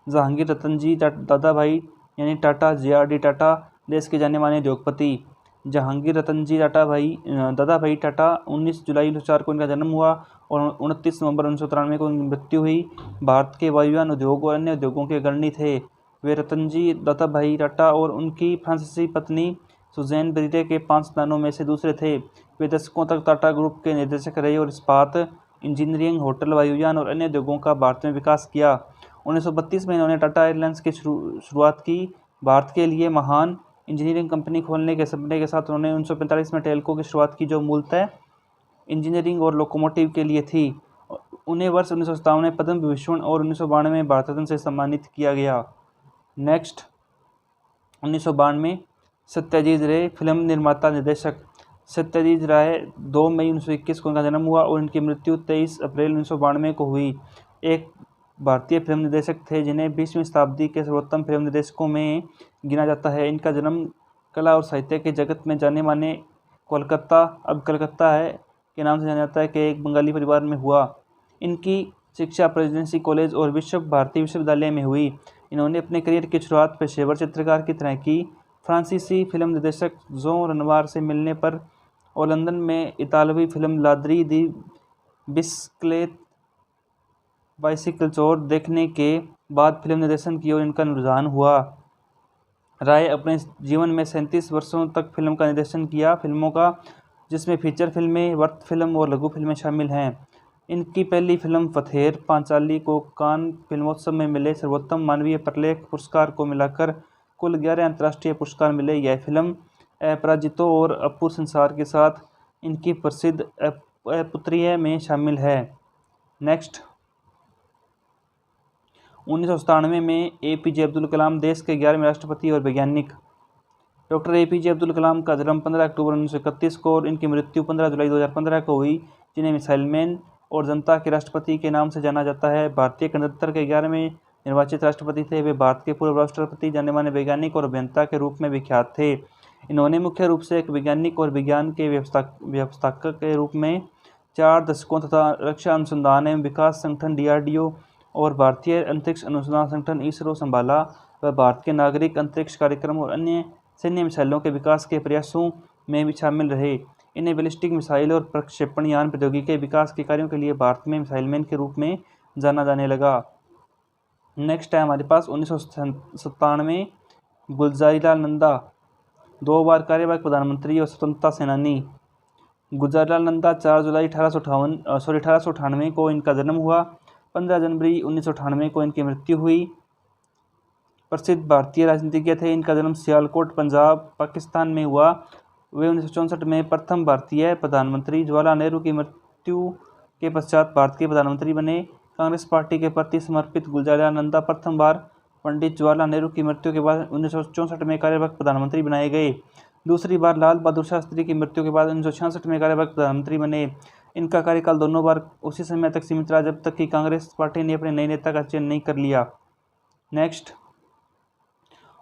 जहांगीर रतन जी दादाभाई यानी टाटा, JRD टाटा, देश के जाने माने उद्योगपति। जहांगीर रतन जी दादाभाई टाटा, 19 जुलाई 1904 को इनका जन्म हुआ और 29 नवंबर 1993 को इनकी मृत्यु हुई। भारत के वायुयान उद्योग और अन्य उद्योगों के अग्रणी थे। वे रतन जी दादाभाई टाटा और उनकी फ्रांसीसी पत्नी सुजैन ब्रिटे के 5 संतानों में से दूसरे थे। वे दशकों तक टाटा ग्रुप के निर्देशक रहे और इस्पात, इंजीनियरिंग, होटल, वायुयान और अन्य उद्योगों का भारत में विकास किया। 1932 में इन्होंने टाटा एयरलाइंस की शुरुआत की। भारत के लिए महान इंजीनियरिंग कंपनी खोलने के सपने के साथ उन्होंने 1945 में टेल्को की शुरुआत की, जो मूलतः इंजीनियरिंग और लोकोमोटिव के लिए थी। उन्हें वर्ष 1957 में पद्म विभूषण और 1992 में भारत रत्न से सम्मानित किया गया। नेक्स्ट, 1992 सत्यजीत रे, फिल्म निर्माता निर्देशक। सत्यजीत राय, 2 मई 1921 को उनका जन्म हुआ और इनकी मृत्यु 23 अप्रैल 1992 को हुई। एक भारतीय फिल्म निर्देशक थे जिन्हें 20वीं शताब्दी के सर्वोत्तम फिल्म निर्देशकों में गिना जाता है। इनका जन्म कला और साहित्य के जगत में जाने माने कलकत्ता है के नाम से जाना जाता है कि एक बंगाली परिवार में हुआ। इनकी शिक्षा प्रेसिडेंसी कॉलेज और विश्व भारती विश्वविद्यालय में हुई। इन्होंने अपने करियर की शुरुआत पेशेवर चित्रकार की तरह की। फ्रांसीसी फिल्म निर्देशक जॉन रनवार से मिलने पर और लंदन में इतालवी फिल्म लाद्री दी बाइसिकल चोर देखने के बाद फिल्म निर्देशन की ओर इनका रुझान हुआ। राय अपने जीवन में 37 वर्षों तक फिल्म का निर्देशन किया फिल्मों का, जिसमें फीचर फिल्में, वर्त फिल्म और लघु फिल्में शामिल हैं। इनकी पहली फिल्म फथेर पांचाली को कान फिल्मोत्सव में मिले सर्वोत्तम मानवीय प्रलेख पुरस्कार को मिलाकर कुल 11 अंतर्राष्ट्रीय पुरस्कार मिले। यह फिल्म अपराजितो और अपूर संसार के साथ इनकी प्रसिद्ध अपुत्रिय में शामिल है। नेक्स्ट, 1997 में APJ अब्दुल कलाम, देश के 11वें राष्ट्रपति और वैज्ञानिक। डॉक्टर APJ अब्दुल कलाम का जन्म 15 अक्टूबर 1931 को और इनकी मृत्यु 15 जुलाई 2015 को हुई, जिन्हें मिसाइल मैन और जनता के राष्ट्रपति के नाम से जाना जाता है। भारतीय गणतंत्र के 11वें निर्वाचित राष्ट्रपति थे। वे भारत के पूर्व राष्ट्रपति, जाने माने वैज्ञानिक और अभियंता के रूप में विख्यात थे। इन्होंने मुख्य रूप से एक वैज्ञानिक और विज्ञान के व्यवस्थापक के रूप में 4 दशकों तथा रक्षा अनुसंधान एवं विकास संगठन DRDO और भारतीय अंतरिक्ष अनुसंधान संगठन ISRO संभाला। वह भारत के नागरिक अंतरिक्ष कार्यक्रम और अन्य सैन्य मिसाइलों के विकास के प्रयासों में भी शामिल रहे। इन्हें बैलिस्टिक मिसाइल और प्रक्षेपण यान प्रौद्योगिकी के विकास के कार्यों के लिए भारत में मिसाइल मैन के रूप में जाना जाने लगा। नेक्स्ट है हमारे पास 1997 गुलजारीलाल नंदा, 2 बार कार्यवाहक प्रधानमंत्री और स्वतंत्रता सेनानी। गुलजारीलाल नंदा 4 जुलाई 1898 को इनका जन्म हुआ। 15 जनवरी 1998 को इनकी मृत्यु हुई। प्रसिद्ध भारतीय राजनीतिज्ञ थे। इनका जन्म सियालकोट, पंजाब, पाकिस्तान में हुआ। वे 1964 में प्रथम भारतीय प्रधानमंत्री। जवाहरलाल नेहरू की मृत्यु के पश्चात भारत के प्रधानमंत्री बने। कांग्रेस पार्टी के प्रति समर्पित गुलजारीलाल नंदा प्रथम बार पंडित जवाहरलाल नेहरू की मृत्यु के बाद 1964 में कार्यवाहक प्रधानमंत्री बनाए गए। दूसरी बार लाल बहादुर शास्त्री की मृत्यु के बाद 1966 में कार्यवाहक प्रधानमंत्री बने। इनका कार्यकाल दोनों बार उसी समय तक सीमित रहा जब तक कि कांग्रेस पार्टी ने अपने नए नेता का चयन नहीं कर लिया। नेक्स्ट,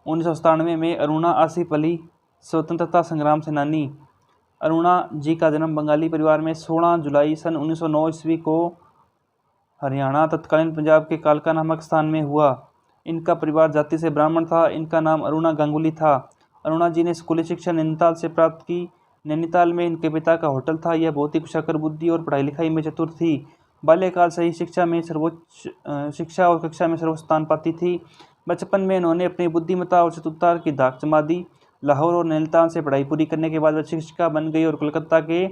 1997 में अरुणा आसिफ अली स्वतंत्रता संग्राम सेनानी। अरुणा जी का जन्म बंगाली परिवार में 16 जुलाई सन 1909 ईस्वी को हरियाणा तत्कालीन पंजाब के कालका नामक स्थान में हुआ। इनका परिवार जाति से ब्राह्मण था। इनका नाम अरुणा गांगुली था। अरुणा जी ने स्कूली शिक्षा नैनीताल से प्राप्त की। नैनीताल में इनके पिता का होटल था। यह बहुत ही कुशाग्र बुद्धि और पढ़ाई लिखाई में चतुर थी। बाल्यकाल से ही शिक्षा और कक्षा में सर्वोच्च स्थान पाती थी। बचपन में इन्होंने अपनी बुद्धिमत्ता और चतुरता की धाक जमा दी। लाहौर और नैनीताल से पढ़ाई पूरी करने के बाद वह शिक्षिका बन गई और कोलकाता के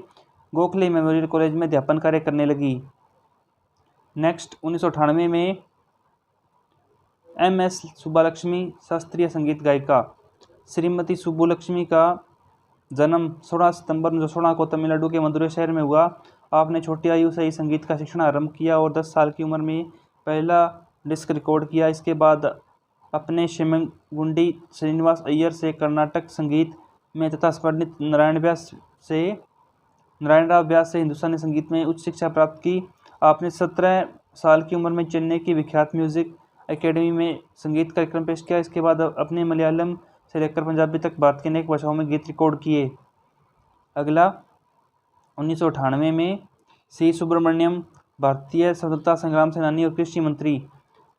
गोखले मेमोरियल कॉलेज में अध्यापन कार्य करने लगी। नेक्स्ट, 1998 में MS सुब्बालक्ष्मी शास्त्रीय संगीत गायिका। श्रीमती सुब्बुलक्ष्मी का जन्म 16 सितंबर 1916 को तमिलनाडु के मदुरै शहर में हुआ। आपने छोटी आयु से ही संगीत का शिक्षण आरंभ किया और 10 साल की उम्र में पहला डिस्क रिकॉर्ड किया। इसके बाद अपने शिमगुंडी श्रीनिवास अय्यर से कर्नाटक संगीत में तथा पंडित नारायण व्यास से हिंदुस्तानी संगीत में उच्च शिक्षा प्राप्त की। आपने 17 साल की उम्र में चेन्नई की विख्यात म्यूजिक एकेडमी में संगीत कार्यक्रम पेश किया। इसके बाद अपने मलयालम से लेकर पंजाबी तक भारत की अनेक भाषाओं में गीत रिकॉर्ड किए। अगला, 1998 में सी सुब्रमण्यम भारतीय स्वतंत्रता संग्राम सेनानी और कृषि मंत्री।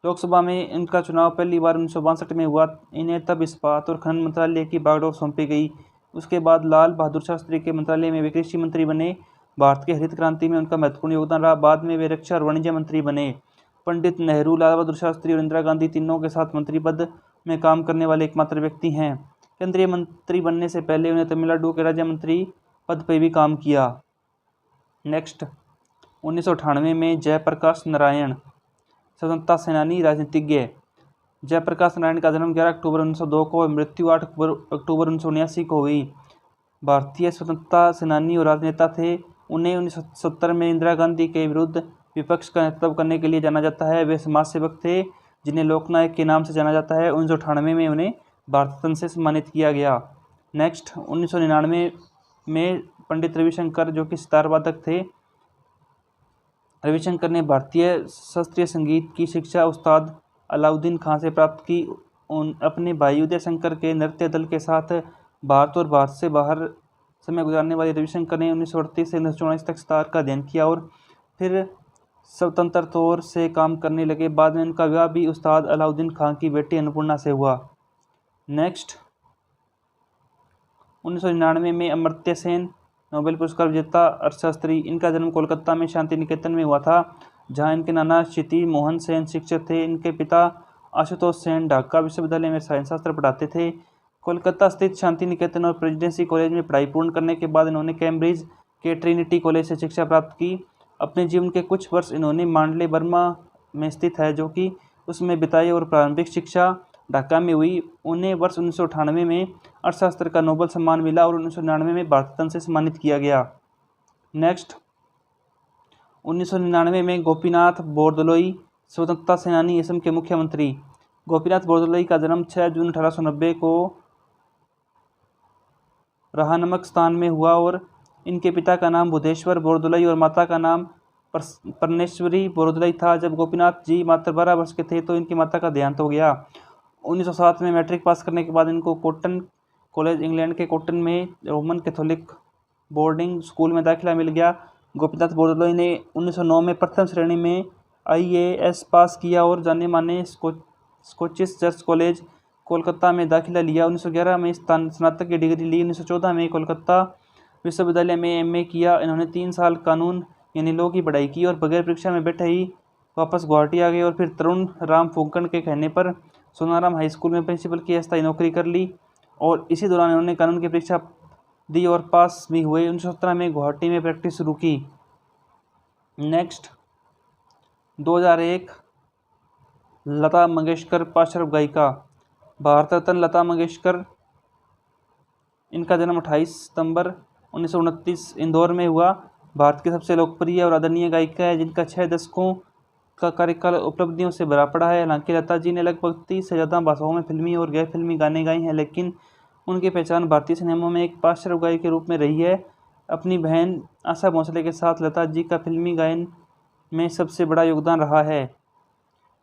लोकसभा में इनका चुनाव पहली बार 1962 में हुआ। इन्हें तब इस्पात और खनन मंत्रालय की बागडोर सौंपी गई। उसके बाद लाल बहादुर शास्त्री के मंत्रालय में वे कृषि मंत्री बने। भारत के हरित क्रांति में उनका महत्वपूर्ण योगदान रहा। बाद में वे रक्षा और वाणिज्य मंत्री बने। पंडित नेहरू, लाल बहादुर शास्त्री और इंदिरा गांधी तीनों के साथ मंत्री पद में काम करने वाले एकमात्र व्यक्ति हैं। केंद्रीय मंत्री बनने से पहले उन्हें तमिलनाडु के राज्य मंत्री पद पर भी काम किया। नेक्स्ट, 1998 में जयप्रकाश नारायण स्वतंत्रता सेनानी राजनीतिज्ञ। जयप्रकाश नारायण का जन्म 11 अक्टूबर 1902 को, मृत्यु 8 अक्टूबर 1979 को हुई। भारतीय स्वतंत्रता सेनानी और राजनेता थे। उन्हें 1970 में इंदिरा गांधी के विरुद्ध विपक्ष का नेतृत्व करने के लिए जाना जाता है। वे समाज सेवक थे जिन्हें लोकनायक के नाम से जाना जाता है। 1998 में उन्हें भारत रत्न से सम्मानित किया गया। नेक्स्ट, 1999 में पंडित रविशंकर, जो कि सितार वादक थे, रविशंकर ने भारतीय शास्त्रीय संगीत की शिक्षा उस्ताद अलाउद्दीन खां से प्राप्त की। अपने भाई उदय शंकर के नृत्य दल के साथ भारत और भारत से बाहर समय गुजारने वाले रविशंकर ने 1938 से 1944 तक सितार का अध्ययन किया और फिर स्वतंत्र तौर से काम करने लगे। बाद में उनका विवाह भी उस्ताद अलाउद्दीन खां की बेटी अन्नपूर्णा से हुआ। नेक्स्ट, 1999 में अमर्त्य सेन नोबेल पुरस्कार विजेता अर्थशास्त्री। इनका जन्म कोलकाता में शांति निकेतन में हुआ था, जहां इनके नाना क्षिति मोहन सेन शिक्षक थे। इनके पिता आशुतोष सेन ढाका विश्वविद्यालय में रसायन शास्त्र पढ़ाते थे। कोलकाता स्थित शांति निकेतन और प्रेसिडेंसी कॉलेज में पढ़ाई पूर्ण करने के बाद इन्होंने कैम्ब्रिज के ट्रिनिटी कॉलेज से शिक्षा प्राप्त की। अपने जीवन के कुछ वर्ष इन्होंने मांडले बर्मा में स्थित है, जो कि उसमें बिताए और प्रारंभिक शिक्षा ढाका में हुई। उन्हें वर्ष 1998 में अर्थशास्त्र का नोबेल सम्मान मिला और 1999 में भारत रत्न से सम्मानित किया गया। नेक्स्ट, 1999 में गोपीनाथ बोरदोलोई स्वतंत्रता सेनानी असम के मुख्यमंत्री। गोपीनाथ बोरदोलोई का जन्म 6 जून 1890 को रहा नामक स्थान में हुआ और इनके पिता का नाम बुधेश्वर बोरदोलोई और माता का नाम परनेश्वरी बोरदोलोई था। जब गोपीनाथ जी मात्र 12 वर्ष के थे तो इनकी माता का देहांत हो गया। 1907 में मैट्रिक पास करने के बाद इनको कॉटन कॉलेज इंग्लैंड के कॉटन में रोमन कैथोलिक बोर्डिंग स्कूल में दाखिला मिल गया। गोपीनाथ बोरदोलोई ने 1909 में प्रथम श्रेणी में IAS पास किया और जाने माने स्कॉटिश चर्च कॉलेज कोलकाता में दाखिला लिया। 1911 में स्नातक की डिग्री ली। 1914 में कोलकाता विश्वविद्यालय में MA किया। इन्होंने 3 साल कानून यानी लॉ की पढ़ाई की और बगैर परीक्षा में बैठे ही वापस गुवाहाटी आ गए और फिर तरुण राम फूंकण के कहने पर सोनाराम हाई स्कूल में प्रिंसिपल की अस्थायी नौकरी कर ली और इसी दौरान इन्होंने कानून की परीक्षा दी और पास भी हुए। 1917 में गुवाहाटी में प्रैक्टिस शुरू की। नेक्स्ट 2001 लता मंगेशकर पार्श्व गायिका। भारत रत्न लता मंगेशकर, इनका जन्म 28 सितंबर 1929 इंदौर में हुआ। भारत की सबसे लोकप्रिय और आदरणीय गायिका है जिनका 6 दशकों का कार्यकाल उपलब्धियों से भरा पड़ा है। हालांकि लता जी ने लगभग 30 से ज़्यादा भाषाओं में फिल्मी और गैर फिल्मी गाने गाए हैं, लेकिन उनकी पहचान भारतीय सिनेमा में एक पार्श्व गायक के रूप में रही है। अपनी बहन आशा भोसले के साथ लता जी का फिल्मी गायन में सबसे बड़ा योगदान रहा है।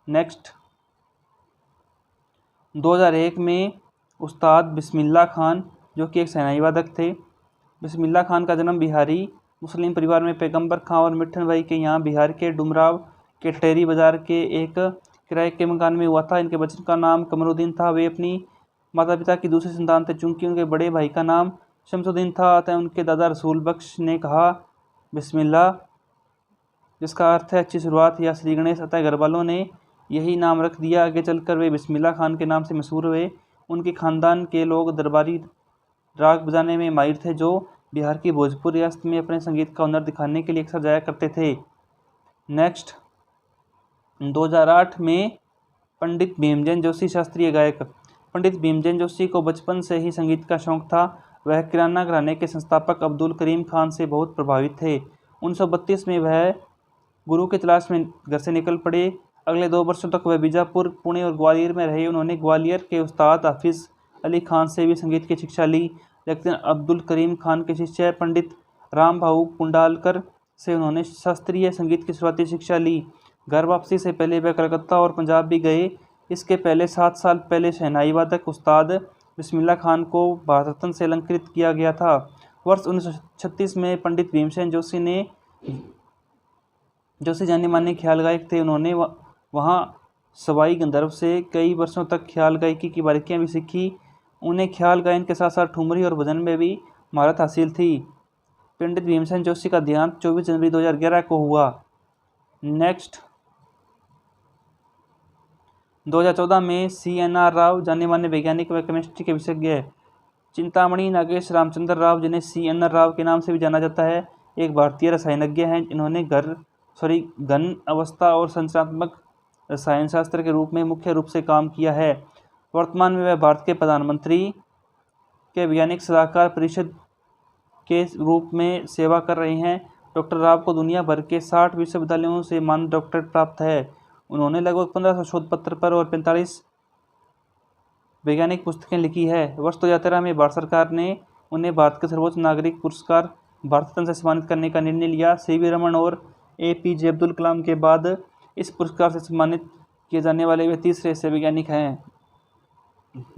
नेक्स्ट 2001 में उस्ताद बिस्मिल्लाह खान, जो कि एक शहनाई वादक थे। बिस्मिल्लाह खान का जन्म बिहारी मुस्लिम परिवार में पैगंबर खां और मिठन भाई के यहाँ बिहार के डुमराव के टेरी बाजार के एक किराए के मकान में हुआ था। इनके बच्चन का नाम कमरुद्दीन था। वे अपनी माता पिता की दूसरी संतान थे। चूंकि उनके बड़े भाई का नाम शमसुद्दीन था, अतः उनके दादा रसूल बख्श ने कहा बिस्मिल्लाह, जिसका अर्थ है अच्छी शुरुआत या श्री गणेश, अतः घर वालों ने यही नाम रख दिया। आगे चलकर वे बिस्मिल्लाह खान के नाम से मशहूर हुए। उनके खानदान के लोग दरबारी राग बजाने में माहिर थे, जो बिहार की भोजपुर रियासत में अपने संगीत का हुनर दिखाने के लिए अक्सर जाया करते थे। नेक्स्ट 2008 में पंडित भीमसेन जोशी, शास्त्रीय गायक। पंडित भीमसेन जोशी को बचपन से ही संगीत का शौक था। वह किराना घराने के संस्थापक अब्दुल करीम खान से बहुत प्रभावित थे। 1932 में वह गुरु की तलाश में घर से निकल पड़े। अगले 2 वर्षों तक वह बीजापुर, पुणे और ग्वालियर में रहे। उन्होंने ग्वालियर के उस्ताद हाफिज अली खान से भी संगीत की शिक्षा ली, लेकिन अब्दुल करीम खान के शिष्य पंडित राम भाऊ कुंडालकर से उन्होंने शास्त्रीय संगीत की शुरुआती शिक्षा ली। घर वापसी से पहले वह कलकत्ता और पंजाब भी गए। इसके पहले 7 साल पहले शहनाई वादक उस्ताद बिस्मिल्लाह खान को भारत रत्न से अलंकृत किया गया था। वर्ष 1936 में पंडित भीमसेन जोशी जाने माने ख्याल गायक थे। उन्होंने वहाँ सवाई गंधर्व से कई वर्षों तक ख्याल गायकी की बारीकियाँ भी सीखी। उन्हें ख्याल गायन के साथ साथ ठुमरी और भजन में भी महारत हासिल थी। पंडित भीमसेन जोशी का देहांत 24 जनवरी 2011 को हुआ। नेक्स्ट 2014 में CNR राव, जाने माने वैज्ञानिक व केमिस्ट्री के विशेषज्ञ। चिंतामणि नागेश रामचंद्र राव, जिन्हें CNR राव के नाम से भी जाना जाता है, एक भारतीय रसायनज्ञ हैं। इन्होंने घन अवस्था और संरचनात्मक रसायन शास्त्र के रूप में मुख्य रूप से काम किया है। वर्तमान में वह भारत के प्रधानमंत्री के वैज्ञानिक सलाहकार परिषद के रूप में सेवा कर रहे हैं। डॉक्टर राव को दुनिया भर के 60 विश्वविद्यालयों से मानद डॉक्टरेट प्राप्त है। उन्होंने लगभग 1500 शोध पत्र पर और 45 वैज्ञानिक पुस्तकें लिखी है। वर्ष 2013 में भारत सरकार ने उन्हें भारत के सर्वोच्च नागरिक पुरस्कार भारत रत्न से सम्मानित करने का निर्णय लिया। CV रमन और APJ अब्दुल कलाम के बाद इस पुरस्कार से सम्मानित किए जाने वाले वे तीसरे ऐसे वैज्ञानिक हैं।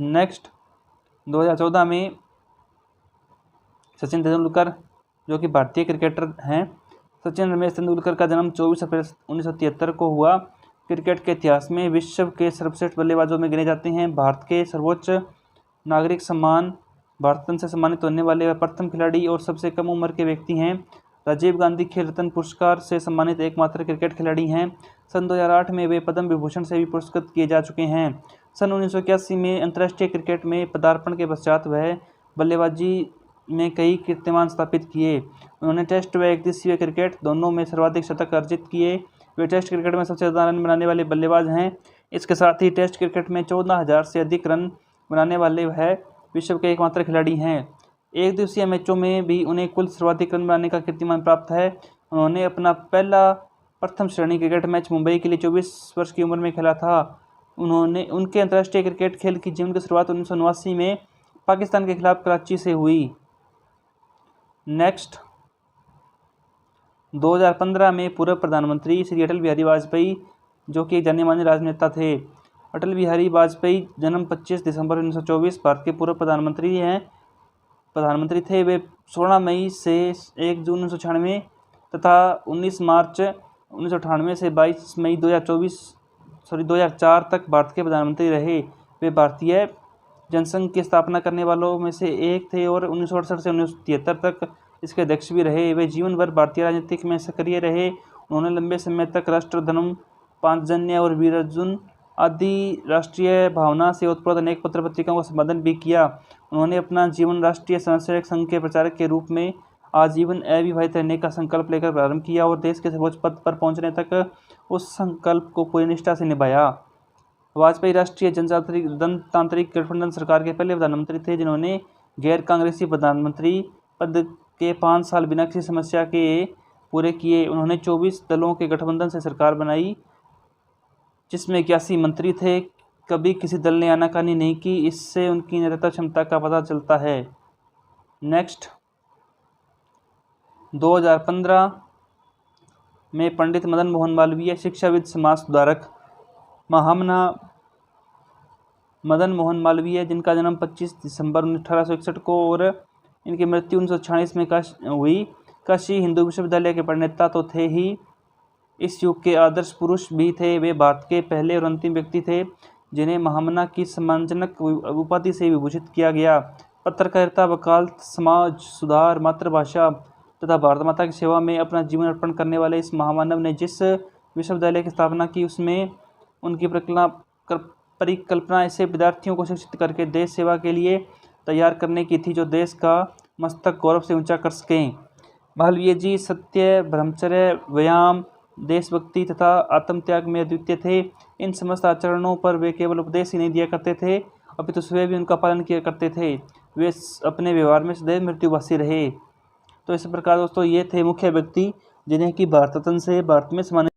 नेक्स्ट 2014 में सचिन तेंदुलकर, जो कि भारतीय क्रिकेटर हैं। सचिन रमेश तेंदुलकर का जन्म 24 अप्रैल 1973 को हुआ। क्रिकेट के इतिहास में विश्व के सर्वश्रेष्ठ बल्लेबाजों में गिने जाते हैं। भारत के सर्वोच्च नागरिक सम्मान भारत रत्न से सम्मानित होने वाले वह प्रथम खिलाड़ी और सबसे कम उम्र के व्यक्ति हैं। राजीव गांधी खेल रत्न पुरस्कार से सम्मानित एकमात्र क्रिकेट खिलाड़ी हैं। सन 2008 में वे पद्म विभूषण से भी पुरस्कृत किए जा चुके हैं। सन 1981 में अंतर्राष्ट्रीय क्रिकेट में पदार्पण के पश्चात वह बल्लेबाजी में कई कीर्तिमान स्थापित किए। उन्होंने टेस्ट व एकदिवसीय क्रिकेट दोनों में सर्वाधिक शतक अर्जित किए। वे टेस्ट क्रिकेट में सबसे ज़्यादा रन बनाने वाले बल्लेबाज हैं। इसके साथ ही टेस्ट क्रिकेट में 14,000 से अधिक रन बनाने वाले वह विश्व के एकमात्र खिलाड़ी हैं। एक दिवसीय मैचों में भी उन्हें कुल सर्वाधिक रन बनाने का कीर्तिमान प्राप्त है। उन्होंने अपना पहला प्रथम श्रेणी क्रिकेट मैच मुंबई के लिए 24 वर्ष की उम्र में खेला था। उनके अंतर्राष्ट्रीय क्रिकेट खेल की जीवन की शुरुआत 1989 में पाकिस्तान के खिलाफ कराची से हुई। नेक्स्ट 2015 में पूर्व प्रधानमंत्री श्री अटल बिहारी वाजपेयी, जो कि एक जाने माने राजनेता थे। अटल बिहारी वाजपेयी जन्म 25 दिसंबर 1924, भारत के पूर्व प्रधानमंत्री थे। वे 16 मई से 1 जून 1996 तथा 19 मार्च 1998 से 22 मई 2004 तक भारत के प्रधानमंत्री रहे। वे भारतीय जनसंघ की स्थापना करने वालों में से एक थे और 1968 से 1973 तक इसके अध्यक्ष भी रहे। वे जीवन भर भारतीय राजनीति में सक्रिय रहे। उन्होंने लंबे समय तक राष्ट्रधर्म, पांचजन्य और वीर अर्जुन आदि राष्ट्रीय भावना से उत्प्रोत अनेक पत्र पत्रिकाओं का संपादन भी किया। उन्होंने अपना जीवन राष्ट्रीय स्वयंसेवक संघ के प्रचारक के रूप में आजीवन अविवाहित रहने का संकल्प लेकर प्रारंभ किया और देश के सर्वोच्च पद पर पहुंचने तक उस संकल्प को पूरी निष्ठा से निभाया। वाजपेयी राष्ट्रीय जनतांत्रिक गठबंधन सरकार के पहले प्रधानमंत्री थे जिन्होंने गैर कांग्रेसी प्रधानमंत्री पद के 5 साल बिना किसी समस्या के पूरे किए। उन्होंने 24 दलों के गठबंधन से सरकार बनाई जिसमें 81 मंत्री थे। कभी किसी दल ने आनाकानी नहीं की। इससे उनकी नेतृत्व क्षमता का पता चलता है। नेक्स्ट, 2015 में पंडित मदन मोहन मालवीय शिक्षाविद, समाज सुधारक महामना मदन मोहन मालवीय, जिनका जन्म 25 दिसंबर 1861 को और इनकी मृत्यु 1946 में हुई, काशी हिंदू विश्वविद्यालय के प्रणेता तो थे ही, इस युग के आदर्श पुरुष भी थे। वे भारत के पहले और अंतिम व्यक्ति थे जिन्हें महामना की सम्मानजनक उपाधि से विभूषित किया गया। पत्रकारिता, वकालत, समाज सुधार, मातृभाषा तथा भारत माता की सेवा में अपना जीवन अर्पण करने वाले इस महामानव ने जिस विश्वविद्यालय की स्थापना की उसमें उनकी परिकल्पना ऐसे विद्यार्थियों को शिक्षित करके देश सेवा के लिए तैयार करने की थी जो देश का मस्तक गौरव से ऊंचा कर सकें। मालवीय जी सत्य, ब्रह्मचर्य, व्यायाम, देशभक्ति तथा आत्मत्याग में अद्वितीय थे। इन समस्त आचरणों पर वे केवल उपदेश ही नहीं दिया करते थे अपितु स्वयं भी उनका पालन किया करते थे। वे अपने व्यवहार में सदैव मृत्युभाषी रहे। तो इस प्रकार दोस्तों ये थे मुख्य व्यक्ति जिन्हें कि भारत रत्न से भारत में सम्मानित